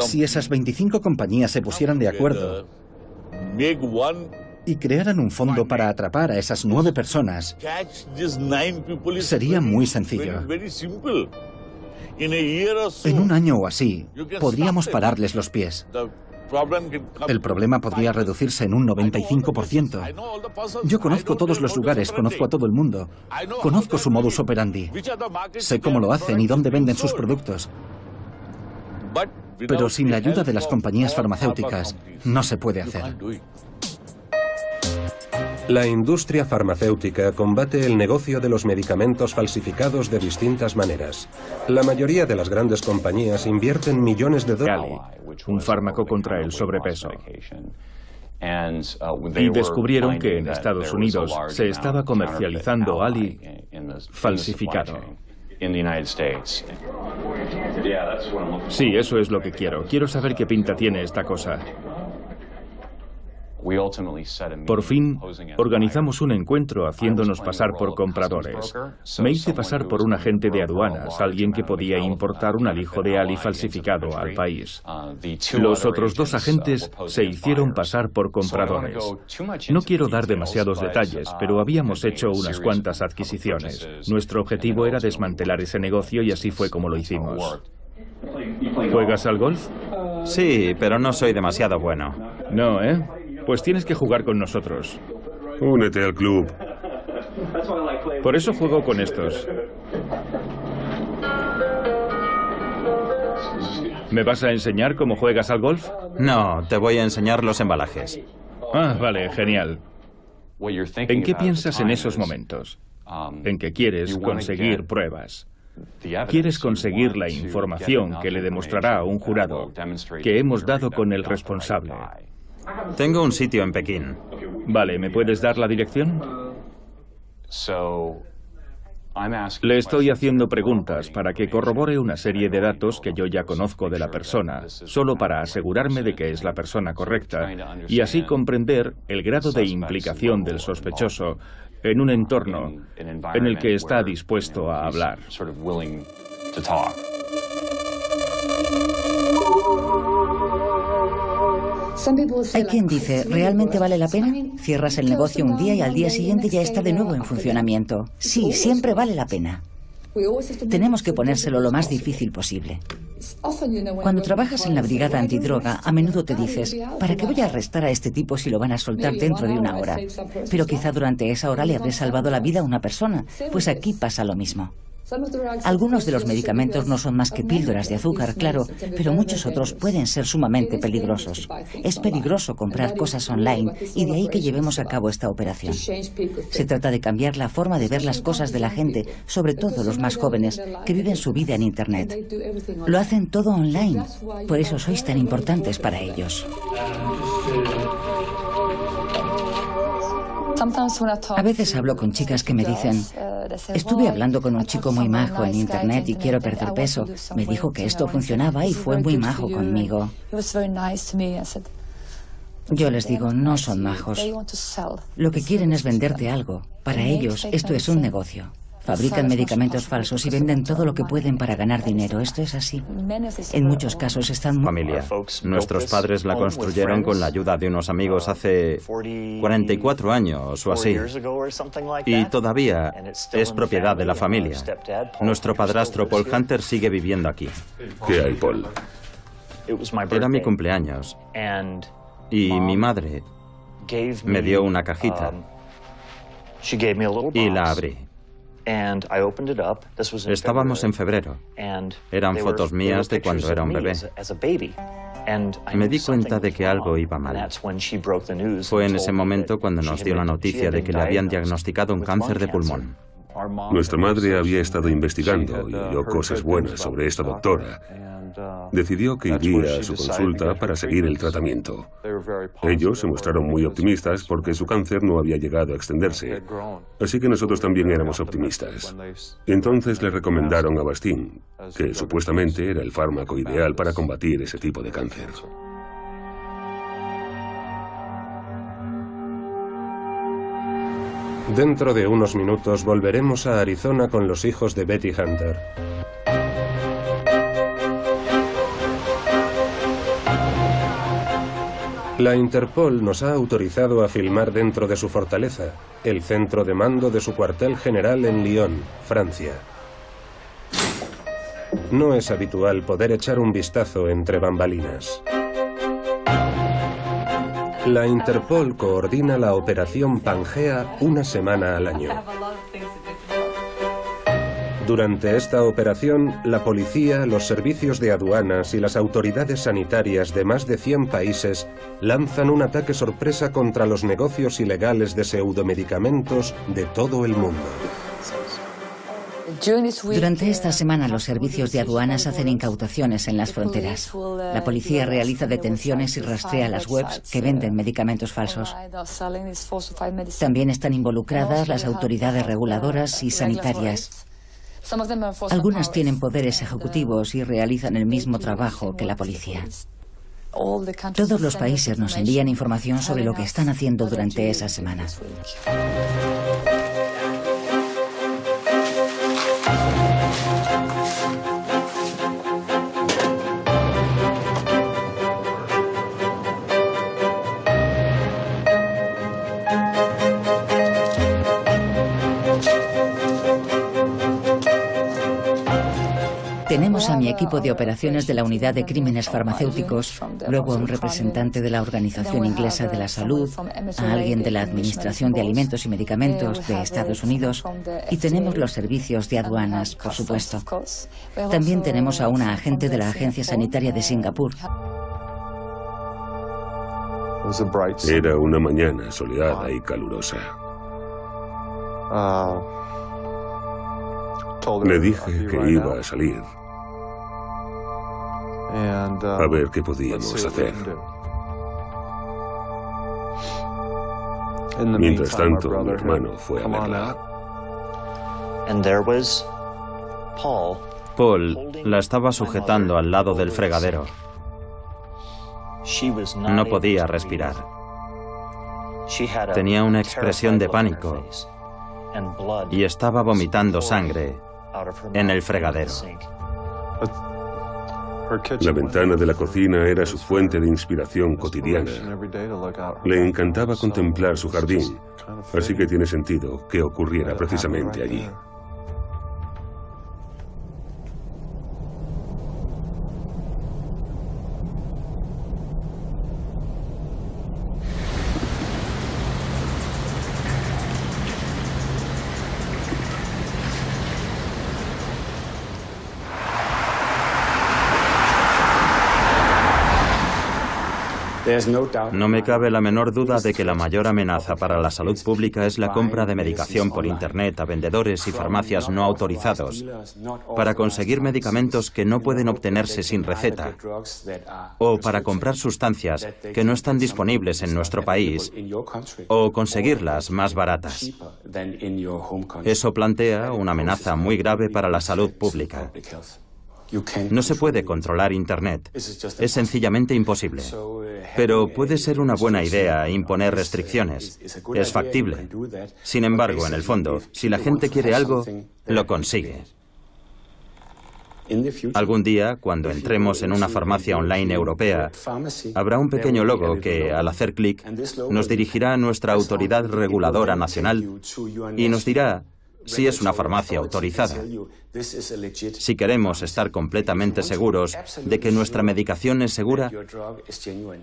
Si esas 25 compañías se pusieran de acuerdo y crearan un fondo para atrapar a esas 9 personas, sería muy sencillo. En un año o así, podríamos pararles los pies. El problema podría reducirse en un 95%. Yo conozco todos los lugares, conozco a todo el mundo. Conozco su modus operandi. Sé cómo lo hacen y dónde venden sus productos. Pero sin la ayuda de las compañías farmacéuticas, no se puede hacer. La industria farmacéutica combate el negocio de los medicamentos falsificados de distintas maneras. La mayoría de las grandes compañías invierten millones de dólares. Un fármaco contra el sobrepeso. Y descubrieron que en Estados Unidos se estaba comercializando Ali falsificado. Sí, eso es lo que quiero. Quiero saber qué pinta tiene esta cosa. Por fin, organizamos un encuentro haciéndonos pasar por compradores. Me hice pasar por un agente de aduanas, alguien que podía importar un alijo de Ali falsificado al país. Los otros dos agentes se hicieron pasar por compradores. No quiero dar demasiados detalles, pero habíamos hecho unas cuantas adquisiciones. Nuestro objetivo era desmantelar ese negocio y así fue como lo hicimos. ¿Juegas al golf? Sí, pero no soy demasiado bueno. No, ¿eh? Pues tienes que jugar con nosotros. Únete al club. Por eso juego con estos. ¿Me vas a enseñar cómo juegas al golf? No, te voy a enseñar los embalajes. Ah, vale, genial. ¿En qué piensas en esos momentos? En que quieres conseguir pruebas. Quieres conseguir la información que le demostrará a un jurado que hemos dado con el responsable. Tengo un sitio en Pekín. Vale, ¿me puedes dar la dirección? Le estoy haciendo preguntas para que corrobore una serie de datos que yo ya conozco de la persona, solo para asegurarme de que es la persona correcta y así comprender el grado de implicación del sospechoso en un entorno en el que está dispuesto a hablar. Hay quien dice, ¿realmente vale la pena? Cierras el negocio un día y al día siguiente ya está de nuevo en funcionamiento. Sí, siempre vale la pena. Tenemos que ponérselo lo más difícil posible. Cuando trabajas en la brigada antidroga, a menudo te dices, ¿para qué voy a arrestar a este tipo si lo van a soltar dentro de una hora? Pero quizá durante esa hora le habré salvado la vida a una persona. Pues aquí pasa lo mismo. Algunos de los medicamentos no son más que píldoras de azúcar, claro, pero muchos otros pueden ser sumamente peligrosos. Es peligroso comprar cosas online y de ahí que llevemos a cabo esta operación. Se trata de cambiar la forma de ver las cosas de la gente, sobre todo los más jóvenes, que viven su vida en Internet. Lo hacen todo online, por eso sois tan importantes para ellos. A veces hablo con chicas que me dicen, estuve hablando con un chico muy majo en Internet y quiero perder peso. Me dijo que esto funcionaba y fue muy majo conmigo. Yo les digo, no son majos. Lo que quieren es venderte algo. Para ellos, esto es un negocio. Fabrican medicamentos falsos y venden todo lo que pueden para ganar dinero. Esto es así. En muchos casos están muy... Familia. Nuestros padres la construyeron con la ayuda de unos amigos hace 44 años o así. Y todavía es propiedad de la familia. Nuestro padrastro Paul Hunter sigue viviendo aquí. ¿Qué hay, Paul? Era mi cumpleaños. Y mi madre me dio una cajita. Y la abrí. Estábamos en febrero. Eran fotos mías de cuando era un bebé. Me di cuenta de que algo iba mal. Fue en ese momento cuando nos dio la noticia de que le habían diagnosticado un cáncer de pulmón. Nuestra madre había estado investigando y oyó cosas buenas sobre esta doctora. Decidió que iría a su consulta para seguir el tratamiento. Ellos se mostraron muy optimistas porque su cáncer no había llegado a extenderse. Así que nosotros también éramos optimistas. Entonces le recomendaron Avastin, que supuestamente era el fármaco ideal para combatir ese tipo de cáncer. Dentro de unos minutos volveremos a Arizona con los hijos de Betty Hunter. La Interpol nos ha autorizado a filmar dentro de su fortaleza, el centro de mando de su cuartel general en Lyon, Francia. No es habitual poder echar un vistazo entre bambalinas. La Interpol coordina la operación Pangea una semana al año. Durante esta operación, la policía, los servicios de aduanas y las autoridades sanitarias de más de 100 países lanzan un ataque sorpresa contra los negocios ilegales de pseudomedicamentos de todo el mundo. Durante esta semana los servicios de aduanas hacen incautaciones en las fronteras. La policía realiza detenciones y rastrea las webs que venden medicamentos falsos. También están involucradas las autoridades reguladoras y sanitarias. Algunas tienen poderes ejecutivos y realizan el mismo trabajo que la policía. Todos los países nos envían información sobre lo que están haciendo durante esa semana. Tenemos a mi equipo de operaciones de la Unidad de Crímenes Farmacéuticos, luego a un representante de la Organización Inglesa de la Salud, a alguien de la Administración de Alimentos y Medicamentos de Estados Unidos y tenemos los servicios de aduanas, por supuesto. También tenemos a una agente de la Agencia Sanitaria de Singapur. Era una mañana soleada y calurosa. Le dije que iba a salir. A ver qué podíamos hacer. Mientras tanto, mi hermano fue a verla. Paul la estaba sujetando al lado del fregadero. No podía respirar. Tenía una expresión de pánico y estaba vomitando sangre en el fregadero. La ventana de la cocina era su fuente de inspiración cotidiana. Le encantaba contemplar su jardín, así que tiene sentido que ocurriera precisamente allí. No me cabe la menor duda de que la mayor amenaza para la salud pública es la compra de medicación por Internet a vendedores y farmacias no autorizados para conseguir medicamentos que no pueden obtenerse sin receta o para comprar sustancias que no están disponibles en nuestro país o conseguirlas más baratas. Eso plantea una amenaza muy grave para la salud pública. No se puede controlar Internet. Es sencillamente imposible. Pero puede ser una buena idea imponer restricciones. Es factible. Sin embargo, en el fondo, si la gente quiere algo, lo consigue. Algún día, cuando entremos en una farmacia online europea, habrá un pequeño logo que, al hacer clic, nos dirigirá a nuestra autoridad reguladora nacional y nos dirá si es una farmacia autorizada. Si queremos estar completamente seguros de que nuestra medicación es segura,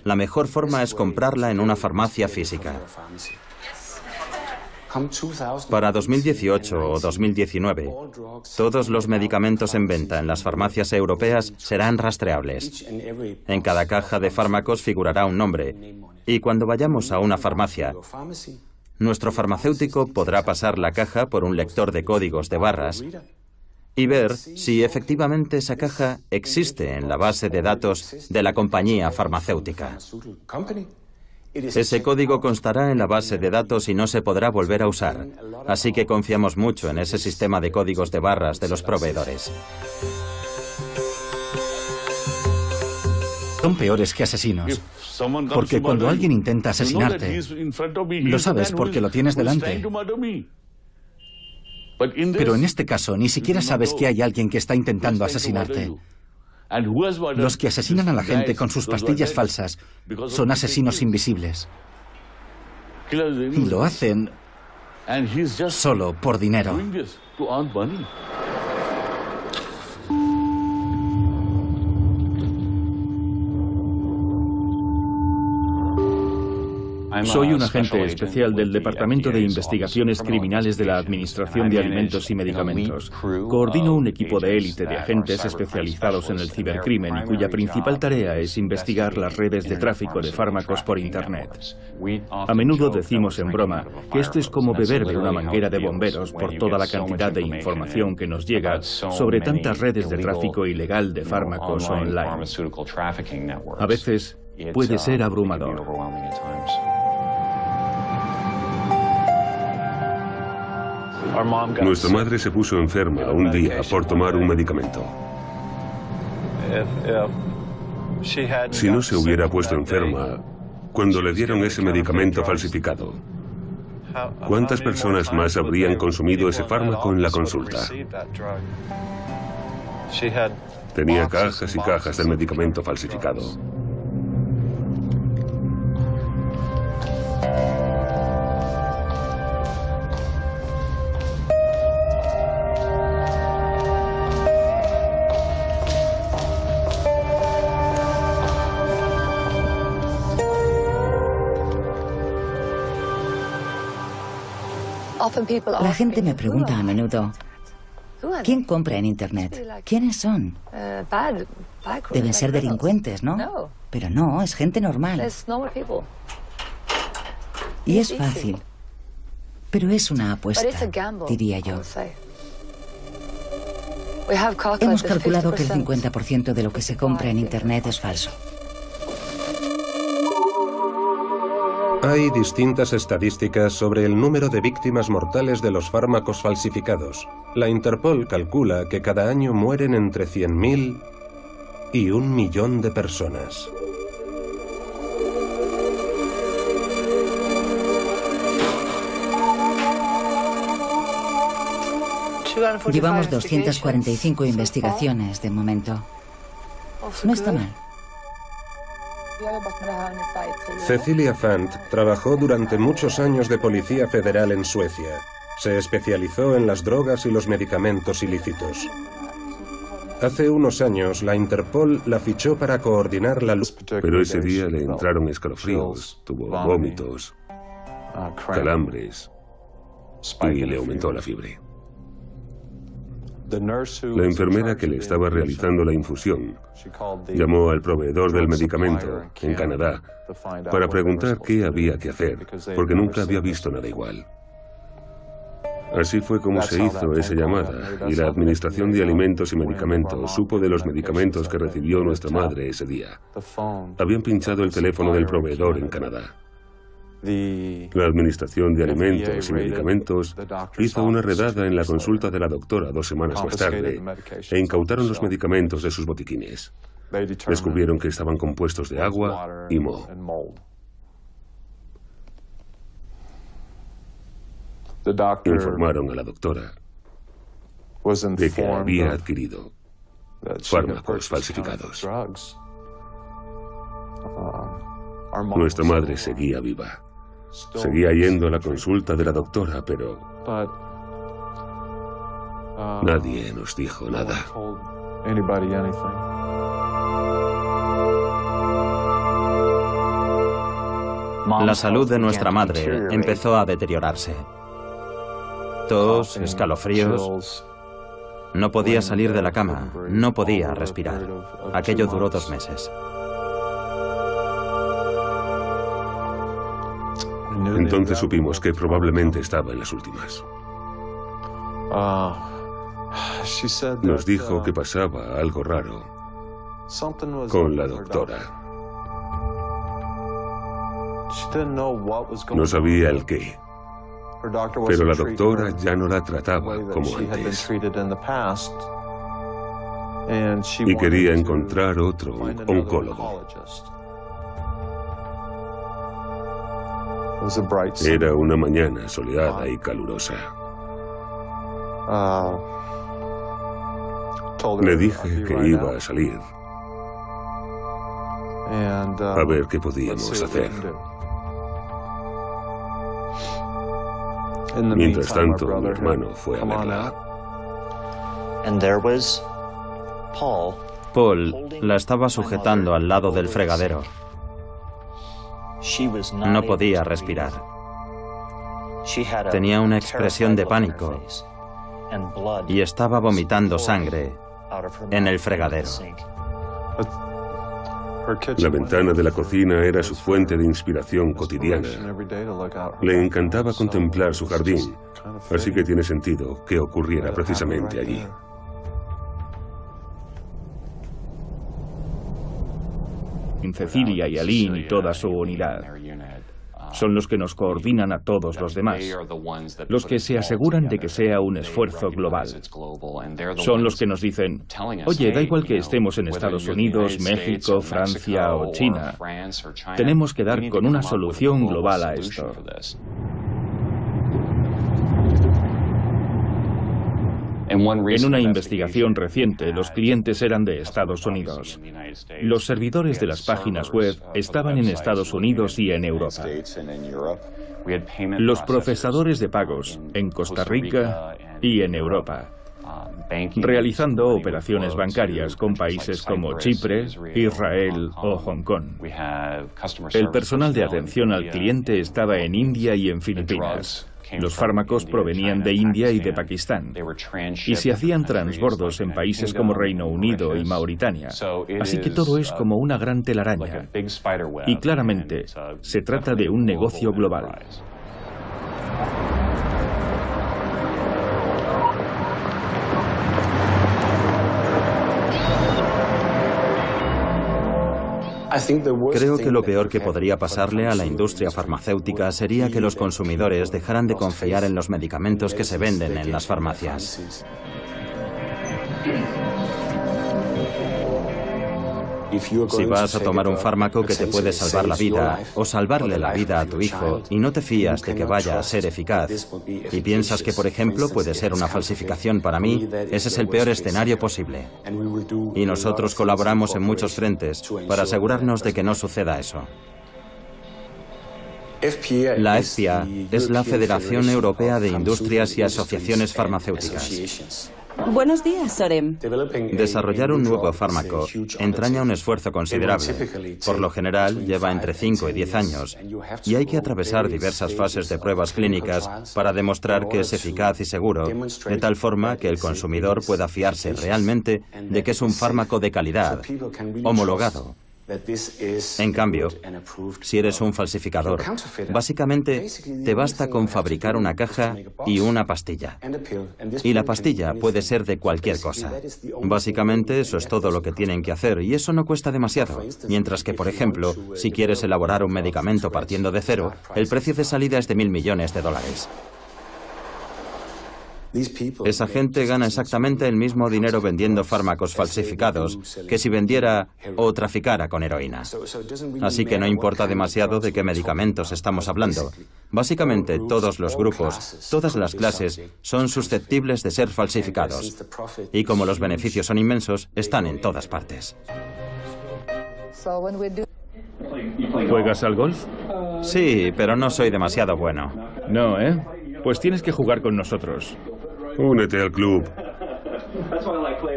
la mejor forma es comprarla en una farmacia física. Para 2018 o 2019, todos los medicamentos en venta en las farmacias europeas serán rastreables. En cada caja de fármacos figurará un nombre, y cuando vayamos a una farmacia, nuestro farmacéutico podrá pasar la caja por un lector de códigos de barras y ver si efectivamente esa caja existe en la base de datos de la compañía farmacéutica. Ese código constará en la base de datos y no se podrá volver a usar, así que confiamos mucho en ese sistema de códigos de barras de los proveedores. Son peores que asesinos. Porque cuando alguien intenta asesinarte, lo sabes porque lo tienes delante. Pero en este caso, ni siquiera sabes que hay alguien que está intentando asesinarte. Los que asesinan a la gente con sus pastillas falsas son asesinos invisibles. Y lo hacen solo por dinero. Soy un agente especial del Departamento de Investigaciones Criminales de la Administración de Alimentos y Medicamentos. Coordino un equipo de élite de agentes especializados en el cibercrimen y cuya principal tarea es investigar las redes de tráfico de fármacos por Internet. A menudo decimos en broma que esto es como beber de una manguera de bomberos por toda la cantidad de información que nos llega sobre tantas redes de tráfico ilegal de fármacos online. A veces puede ser abrumador. Nuestra madre se puso enferma un día por tomar un medicamento. Si no se hubiera puesto enferma cuando le dieron ese medicamento falsificado, ¿cuántas personas más habrían consumido ese fármaco en la consulta? Tenía cajas y cajas del medicamento falsificado. La gente me pregunta a menudo, ¿quién compra en Internet? ¿Quiénes son? Deben ser delincuentes, ¿no? Pero no, es gente normal. Y es fácil. Pero es una apuesta, diría yo. Hemos calculado que el 50% de lo que se compra en Internet es falso. Hay distintas estadísticas sobre el número de víctimas mortales de los fármacos falsificados. La Interpol calcula que cada año mueren entre 100.000 y 1 millón de personas. Llevamos 245 investigaciones de momento. No está mal. Cecilia Fant trabajó durante muchos años de policía federal en Suecia. Se especializó en las drogas y los medicamentos ilícitos. Hace unos años, la Interpol la fichó para coordinar la lucha. Pero ese día le entraron escalofríos, tuvo vómitos, calambres y le aumentó la fiebre. La enfermera que le estaba realizando la infusión llamó al proveedor del medicamento en Canadá para preguntar qué había que hacer, porque nunca había visto nada igual. Así fue como se hizo esa llamada, y la Administración de Alimentos y Medicamentos supo de los medicamentos que recibió nuestra madre ese día. Habían pinchado el teléfono del proveedor en Canadá. La Administración de Alimentos y Medicamentos hizo una redada en la consulta de la doctora 2 semanas más tarde e incautaron los medicamentos de sus botiquines. Descubrieron que estaban compuestos de agua y moho. Informaron a la doctora de que había adquirido fármacos falsificados. Nuestra madre seguía viva. Seguía yendo a la consulta de la doctora, pero nadie nos dijo nada. La salud de nuestra madre empezó a deteriorarse. Tos, escalofríos. No podía salir de la cama, no podía respirar. Aquello duró 2 meses. Entonces supimos que probablemente estaba en las últimas. Nos dijo que pasaba algo raro con la doctora. No sabía el qué, pero la doctora ya no la trataba como antes. Y quería encontrar otro oncólogo. Era una mañana soleada y calurosa. Le dije que iba a salir a ver qué podíamos hacer. Mientras tanto, mi hermano fue a verla. Paul la estaba sujetando al lado del fregadero. No podía respirar. Tenía una expresión de pánico y estaba vomitando sangre en el fregadero. La ventana de la cocina era su fuente de inspiración cotidiana. Le encantaba contemplar su jardín, así que tiene sentido que ocurriera precisamente allí. Cecilia y Aline y toda su unidad son los que nos coordinan a todos los demás, los que se aseguran de que sea un esfuerzo global. Son los que nos dicen, oye, da igual que estemos en Estados Unidos, México, Francia o China, tenemos que dar con una solución global a esto. En una investigación reciente, los clientes eran de Estados Unidos. Los servidores de las páginas web estaban en Estados Unidos y en Europa. Los procesadores de pagos en Costa Rica y en Europa, realizando operaciones bancarias con países como Chipre, Israel o Hong Kong. El personal de atención al cliente estaba en India y en Filipinas. Los fármacos provenían de India y de Pakistán, y se hacían transbordos en países como Reino Unido y Mauritania. Así que todo es como una gran telaraña. Y claramente, se trata de un negocio global. Creo que lo peor que podría pasarle a la industria farmacéutica sería que los consumidores dejaran de confiar en los medicamentos que se venden en las farmacias. Si vas a tomar un fármaco que te puede salvar la vida o salvarle la vida a tu hijo y no te fías de que vaya a ser eficaz y piensas que, por ejemplo, puede ser una falsificación para mí, ese es el peor escenario posible. Y nosotros colaboramos en muchos frentes para asegurarnos de que no suceda eso. La FPA es la Federación Europea de Industrias y Asociaciones Farmacéuticas. Buenos días, Sorem. Desarrollar un nuevo fármaco entraña un esfuerzo considerable. Por lo general, lleva entre 5 y 10 años y hay que atravesar diversas fases de pruebas clínicas para demostrar que es eficaz y seguro, de tal forma que el consumidor pueda fiarse realmente de que es un fármaco de calidad, homologado. En cambio, si eres un falsificador, básicamente te basta con fabricar una caja y una pastilla. Y la pastilla puede ser de cualquier cosa. Básicamente eso es todo lo que tienen que hacer y eso no cuesta demasiado. Mientras que, por ejemplo, si quieres elaborar un medicamento partiendo de cero, el precio de salida es de $1.000 millones. Esa gente gana exactamente el mismo dinero vendiendo fármacos falsificados que si vendiera o traficara con heroína. Así que no importa demasiado de qué medicamentos estamos hablando. Básicamente todos los grupos, todas las clases, son susceptibles de ser falsificados. Y como los beneficios son inmensos, están en todas partes. ¿Juegas al golf? Sí, pero no soy demasiado bueno. No, ¿eh? Pues tienes que jugar con nosotros. Únete al club.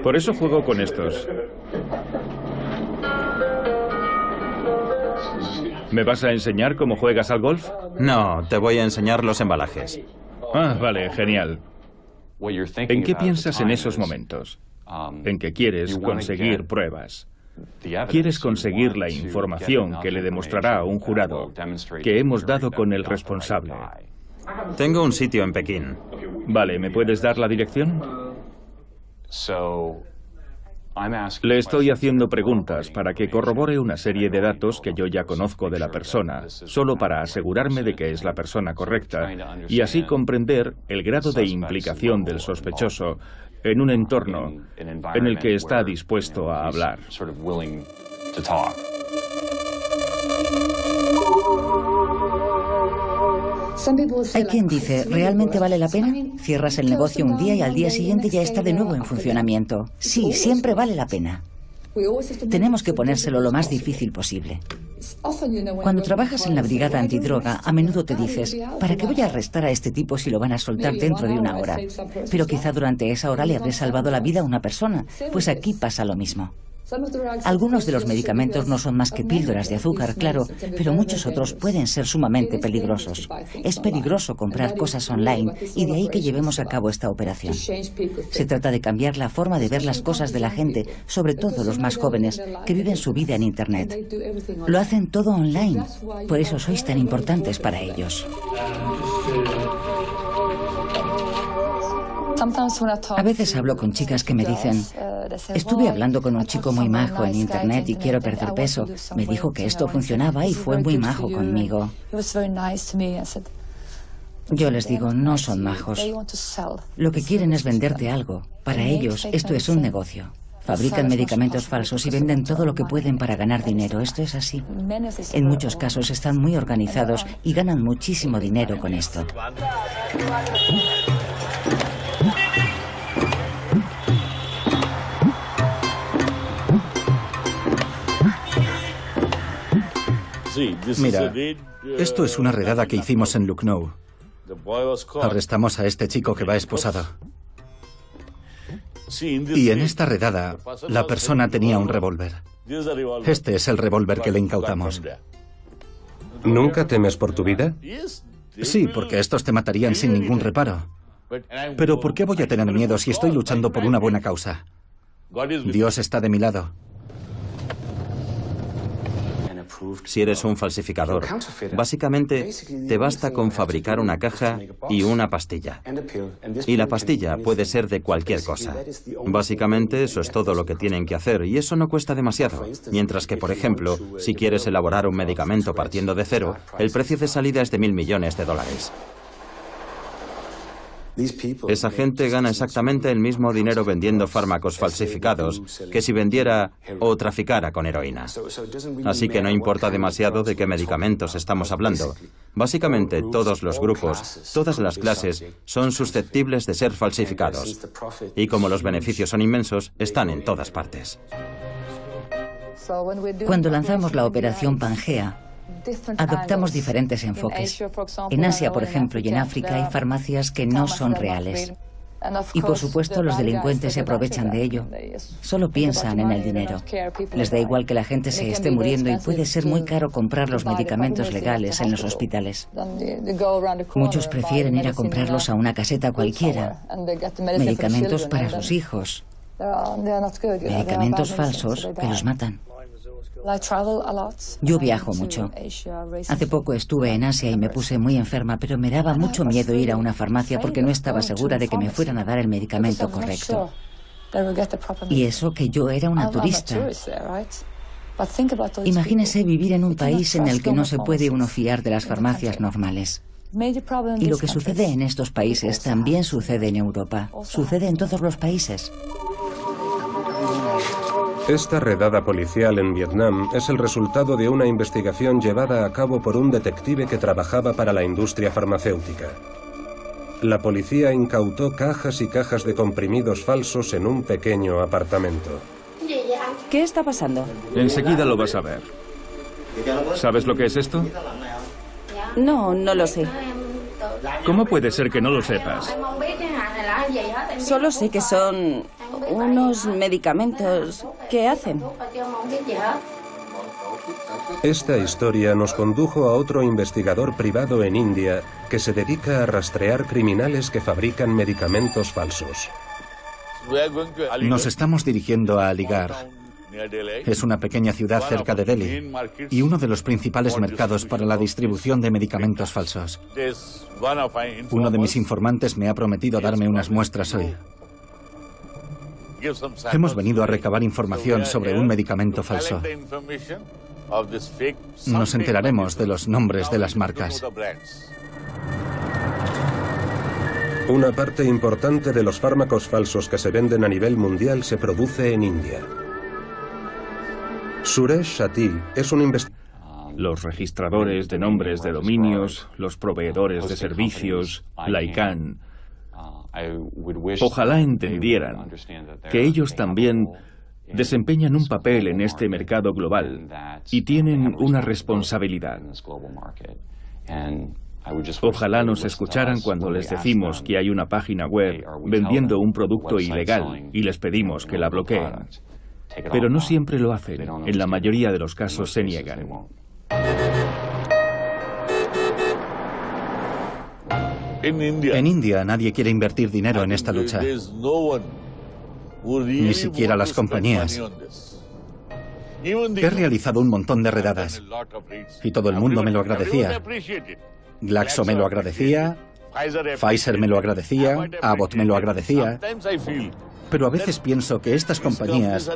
Por eso juego con estos. ¿Me vas a enseñar cómo juegas al golf? No, te voy a enseñar los embalajes. Ah, vale, genial. ¿En qué piensas en esos momentos? En que quieres conseguir pruebas. Quieres conseguir la información que le demostrará a un jurado que hemos dado con el responsable. Tengo un sitio en Pekín. Vale, ¿me puedes dar la dirección? Le estoy haciendo preguntas para que corrobore una serie de datos que yo ya conozco de la persona, solo para asegurarme de que es la persona correcta y así comprender el grado de implicación del sospechoso en un entorno en el que está dispuesto a hablar. Hay quien dice, ¿realmente vale la pena? Cierras el negocio un día y al día siguiente ya está de nuevo en funcionamiento. Sí, siempre vale la pena. Tenemos que ponérselo lo más difícil posible. Cuando trabajas en la brigada antidroga, a menudo te dices, ¿para qué voy a arrestar a este tipo si lo van a soltar dentro de una hora? Pero quizá durante esa hora le habré salvado la vida a una persona. Pues aquí pasa lo mismo. Algunos de los medicamentos no son más que píldoras de azúcar, claro, pero muchos otros pueden ser sumamente peligrosos. Es peligroso comprar cosas online y de ahí que llevemos a cabo esta operación. Se trata de cambiar la forma de ver las cosas de la gente, sobre todo los más jóvenes, que viven su vida en Internet. Lo hacen todo online, por eso sois tan importantes para ellos. A veces hablo con chicas que me dicen, estuve hablando con un chico muy majo en Internet y quiero perder peso. Me dijo que esto funcionaba y fue muy majo conmigo. Yo les digo, no son majos. Lo que quieren es venderte algo. Para ellos, esto es un negocio. Fabrican medicamentos falsos y venden todo lo que pueden para ganar dinero. Esto es así. En muchos casos están muy organizados y ganan muchísimo dinero con esto. Mira, esto es una redada que hicimos en Lucknow. Arrestamos a este chico que va esposado. Y en esta redada, la persona tenía un revólver. Este es el revólver que le incautamos. ¿Nunca temes por tu vida? Sí, porque estos te matarían sin ningún reparo. Pero ¿por qué voy a tener miedo si estoy luchando por una buena causa? Dios está de mi lado. Si eres un falsificador, básicamente te basta con fabricar una caja y una pastilla. Y la pastilla puede ser de cualquier cosa. Básicamente eso es todo lo que tienen que hacer y eso no cuesta demasiado. Mientras que, por ejemplo, si quieres elaborar un medicamento partiendo de cero, el precio de salida es de $1.000 millones. Esa gente gana exactamente el mismo dinero vendiendo fármacos falsificados que si vendiera o traficara con heroína. Así que no importa demasiado de qué medicamentos estamos hablando. Básicamente todos los grupos, todas las clases, son susceptibles de ser falsificados. Y como los beneficios son inmensos, están en todas partes. Cuando lanzamos la operación Pangea, adoptamos diferentes enfoques. En Asia, por ejemplo, y en África hay farmacias que no son reales. Y por supuesto los delincuentes se aprovechan de ello. Solo piensan en el dinero. Les da igual que la gente se esté muriendo y puede ser muy caro comprar los medicamentos legales en los hospitales. Muchos prefieren ir a comprarlos a una caseta cualquiera. Medicamentos para sus hijos. Medicamentos falsos que los matan. Yo viajo mucho. Hace poco estuve en Asia y me puse muy enferma, pero me daba mucho miedo ir a una farmacia porque no estaba segura de que me fueran a dar el medicamento correcto. Y eso que yo era una turista. Imagínese vivir en un país en el que no se puede uno fiar de las farmacias normales. Y lo que sucede en estos países también sucede en Europa. Sucede en todos los países. Esta redada policial en Vietnam es el resultado de una investigación llevada a cabo por un detective que trabajaba para la industria farmacéutica. La policía incautó cajas y cajas de comprimidos falsos en un pequeño apartamento. ¿Qué está pasando? Enseguida lo vas a ver. ¿Sabes lo que es esto? No, no lo sé. ¿Cómo puede ser que no lo sepas? Solo sé que son unos medicamentos. ¿Qué hacen? Esta historia nos condujo a otro investigador privado en India que se dedica a rastrear criminales que fabrican medicamentos falsos. Nos estamos dirigiendo a Aligarh. Es una pequeña ciudad cerca de Delhi y uno de los principales mercados para la distribución de medicamentos falsos. Uno de mis informantes me ha prometido darme unas muestras hoy. Hemos venido a recabar información sobre un medicamento falso. Nos enteraremos de los nombres de las marcas. Una parte importante de los fármacos falsos que se venden a nivel mundial se produce en India. Suresh Shetty es un investigador. Los registradores de nombres de dominios, los proveedores de servicios, la ICANN. Ojalá entendieran que ellos también desempeñan un papel en este mercado global y tienen una responsabilidad. Ojalá nos escucharan cuando les decimos que hay una página web vendiendo un producto ilegal y les pedimos que la bloqueen. pero no siempre lo hacen. En la mayoría de los casos se niegan. En India nadie quiere invertir dinero en esta lucha, ni siquiera las compañías. He realizado un montón de redadas y todo el mundo me lo agradecía. Glaxo me lo agradecía, Pfizer me lo agradecía, Abbott me lo agradecía. Pero a veces pienso que estas compañías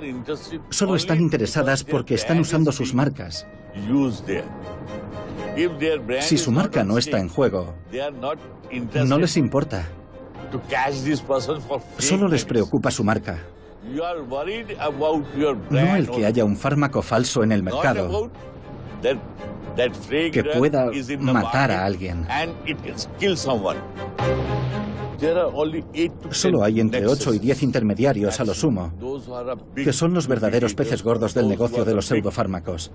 solo están interesadas porque están usando sus marcas. Si su marca no está en juego, no les importa. Solo les preocupa su marca. No el que haya un fármaco falso en el mercado que pueda matar a alguien. Solo hay entre 8 y 10 intermediarios a lo sumo, que son los verdaderos peces gordos del negocio de los pseudofármacos.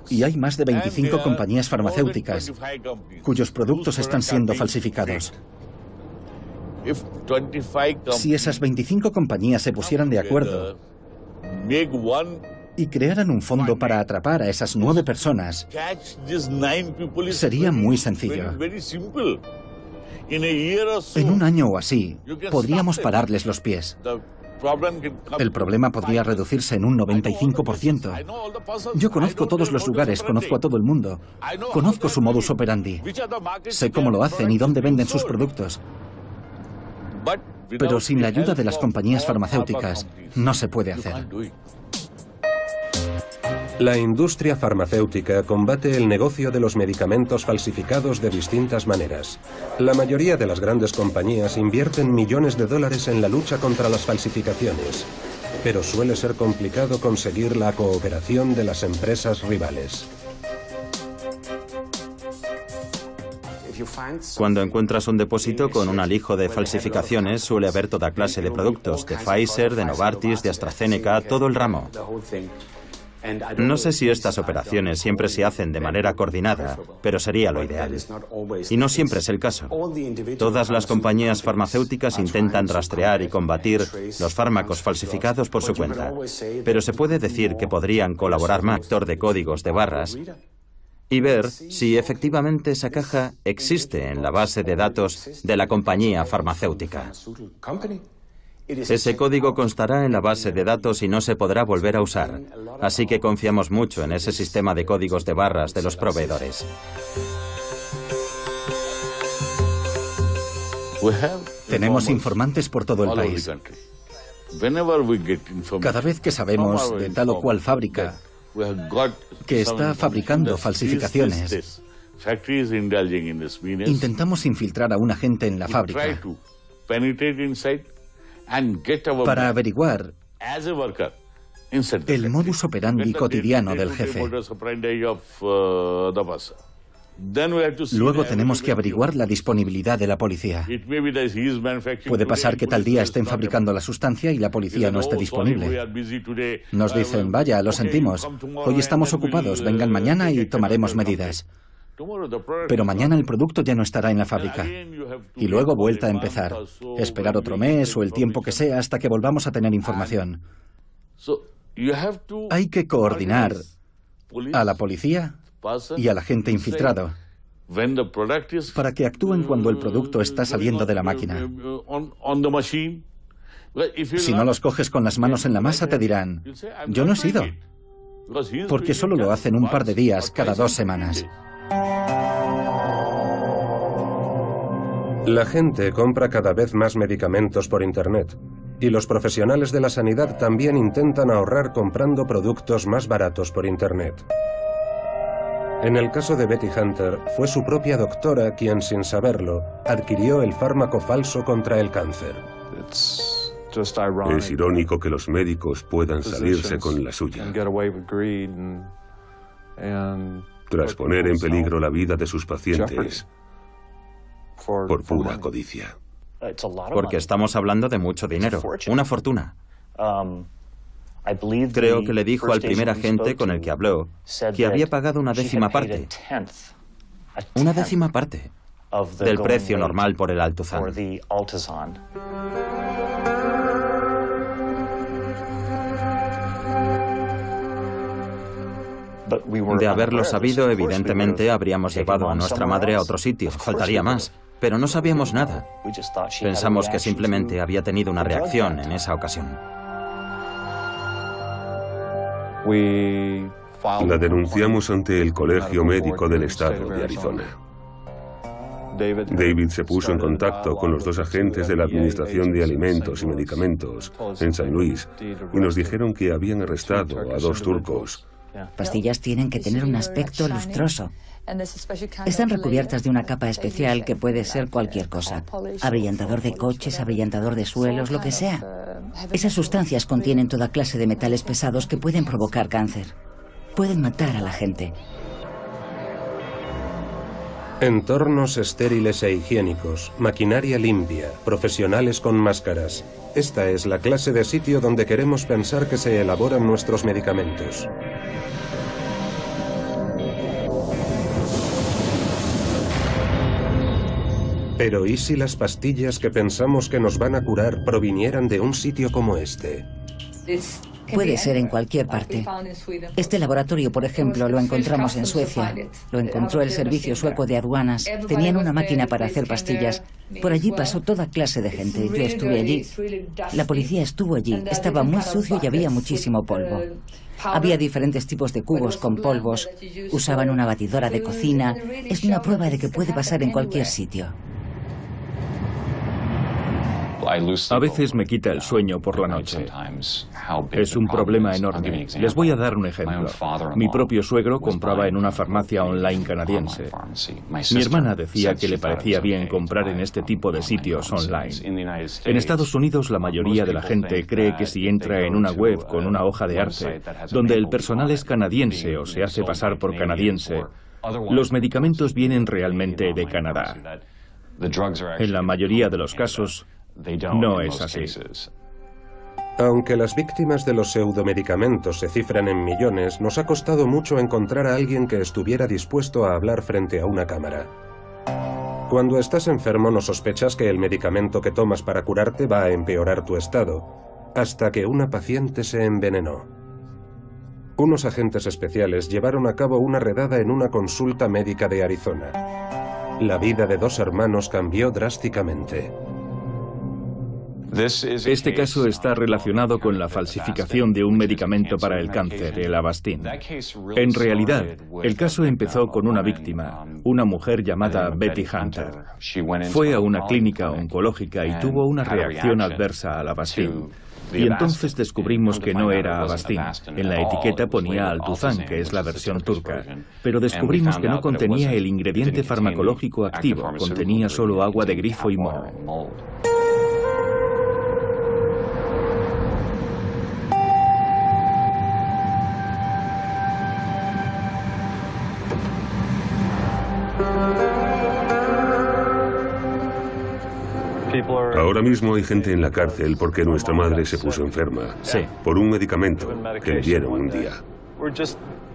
Y hay más de 25 compañías farmacéuticas cuyos productos están siendo falsificados. Si esas 25 compañías se pusieran de acuerdo y crearan un fondo para atrapar a esas 9 personas, sería muy sencillo. En un año o así, podríamos pararles los pies. El problema podría reducirse en un 95%. Yo conozco todos los lugares, conozco a todo el mundo. Conozco su modus operandi. Sé cómo lo hacen y dónde venden sus productos. Pero sin la ayuda de las compañías farmacéuticas, no se puede hacer. La industria farmacéutica combate el negocio de los medicamentos falsificados de distintas maneras. La mayoría de las grandes compañías invierten millones de dólares en la lucha contra las falsificaciones, pero suele ser complicado conseguir la cooperación de las empresas rivales. Cuando encuentras un depósito con un alijo de falsificaciones, suele haber toda clase de productos, de Pfizer, de Novartis, de AstraZeneca, todo el ramo. No sé si estas operaciones siempre se hacen de manera coordinada, pero sería lo ideal. Y no siempre es el caso. Todas las compañías farmacéuticas intentan rastrear y combatir los fármacos falsificados por su cuenta, pero se puede decir que podrían colaborar más actor de códigos de barras y ver si efectivamente esa caja existe en la base de datos de la compañía farmacéutica. Ese código constará en la base de datos y no se podrá volver a usar, así que confiamos mucho en ese sistema de códigos de barras de los proveedores. Tenemos informantes por todo el país. Cada vez que sabemos de tal o cual fábrica que está fabricando falsificaciones, intentamos infiltrar a un agente en la fábrica para averiguar el modus operandi cotidiano del jefe. Luego tenemos que averiguar la disponibilidad de la policía. Puede pasar que tal día estén fabricando la sustancia y la policía no esté disponible. Nos dicen, vaya, lo sentimos, hoy estamos ocupados, vengan mañana y tomaremos medidas. Pero mañana el producto ya no estará en la fábrica. Y luego vuelta a empezar. Esperar otro mes o el tiempo que sea hasta que volvamos a tener información. Hay que coordinar a la policía y al agente infiltrado para que actúen cuando el producto está saliendo de la máquina. Si no los coges con las manos en la masa, te dirán, yo no he sido, porque solo lo hacen un par de días cada 2 semanas. La gente compra cada vez más medicamentos por Internet y los profesionales de la sanidad también intentan ahorrar comprando productos más baratos por Internet. En el caso de Betty Hunter, fue su propia doctora quien, sin saberlo, adquirió el fármaco falso contra el cáncer. Es irónico que los médicos puedan salirse con la suya, tras poner en peligro la vida de sus pacientes por pura codicia. Porque estamos hablando de mucho dinero, una fortuna. Creo que le dijo al primer agente con el que habló que había pagado una décima parte del precio normal por el Altuzan. De haberlo sabido, evidentemente habríamos llevado a nuestra madre a otro sitio, faltaría más. Pero no sabíamos nada. Pensamos que simplemente había tenido una reacción en esa ocasión. La denunciamos ante el Colegio Médico del Estado de Arizona. David se puso en contacto con los dos agentes de la Administración de Alimentos y Medicamentos en San Luis y nos dijeron que habían arrestado a 2 turcos. Pastillas tienen que tener un aspecto lustroso. Están recubiertas de una capa especial que puede ser cualquier cosa. Abrillantador de coches, abrillantador de suelos, lo que sea. Esas sustancias contienen toda clase de metales pesados que pueden provocar cáncer. Pueden matar a la gente. Entornos estériles e higiénicos, maquinaria limpia, profesionales con máscaras. Esta es la clase de sitio donde queremos pensar que se elaboran nuestros medicamentos. Pero ¿y si las pastillas que pensamos que nos van a curar provinieran de un sitio como este? Puede ser en cualquier parte. Este laboratorio, por ejemplo, lo encontramos en Suecia. Lo encontró el servicio sueco de aduanas. Tenían una máquina para hacer pastillas. Por allí pasó toda clase de gente. Yo estuve allí. La policía estuvo allí. Estaba muy sucio y había muchísimo polvo. Había diferentes tipos de cubos con polvos. Usaban una batidora de cocina. Es una prueba de que puede pasar en cualquier sitio. A veces me quita el sueño por la noche. Es un problema enorme. Les voy a dar un ejemplo. Mi propio suegro compraba en una farmacia online canadiense. Mi hermana decía que le parecía bien comprar en este tipo de sitios online. En Estados Unidos la mayoría de la gente cree que si entra en una web con una hoja de arte, donde el personal es canadiense o se hace pasar por canadiense, los medicamentos vienen realmente de Canadá. En la mayoría de los casos, no es así. Aunque las víctimas de los pseudomedicamentos se cifran en millones, nos ha costado mucho encontrar a alguien que estuviera dispuesto a hablar frente a una cámara. Cuando estás enfermo no sospechas que el medicamento que tomas para curarte va a empeorar tu estado, hasta que una paciente se envenenó. Unos agentes especiales llevaron a cabo una redada en una consulta médica de Arizona. La vida de 2 hermanos cambió drásticamente. Este caso está relacionado con la falsificación de un medicamento para el cáncer, el Avastin. En realidad, el caso empezó con una víctima, una mujer llamada Betty Hunter. Fue a una clínica oncológica y tuvo una reacción adversa al Avastin. Y entonces descubrimos que no era Avastin. En la etiqueta ponía Altuzan, que es la versión turca. Pero descubrimos que no contenía el ingrediente farmacológico activo, contenía solo agua de grifo y moho. Ahora mismo hay gente en la cárcel porque nuestra madre se puso enferma. Sí. Por un medicamento que le dieron un día.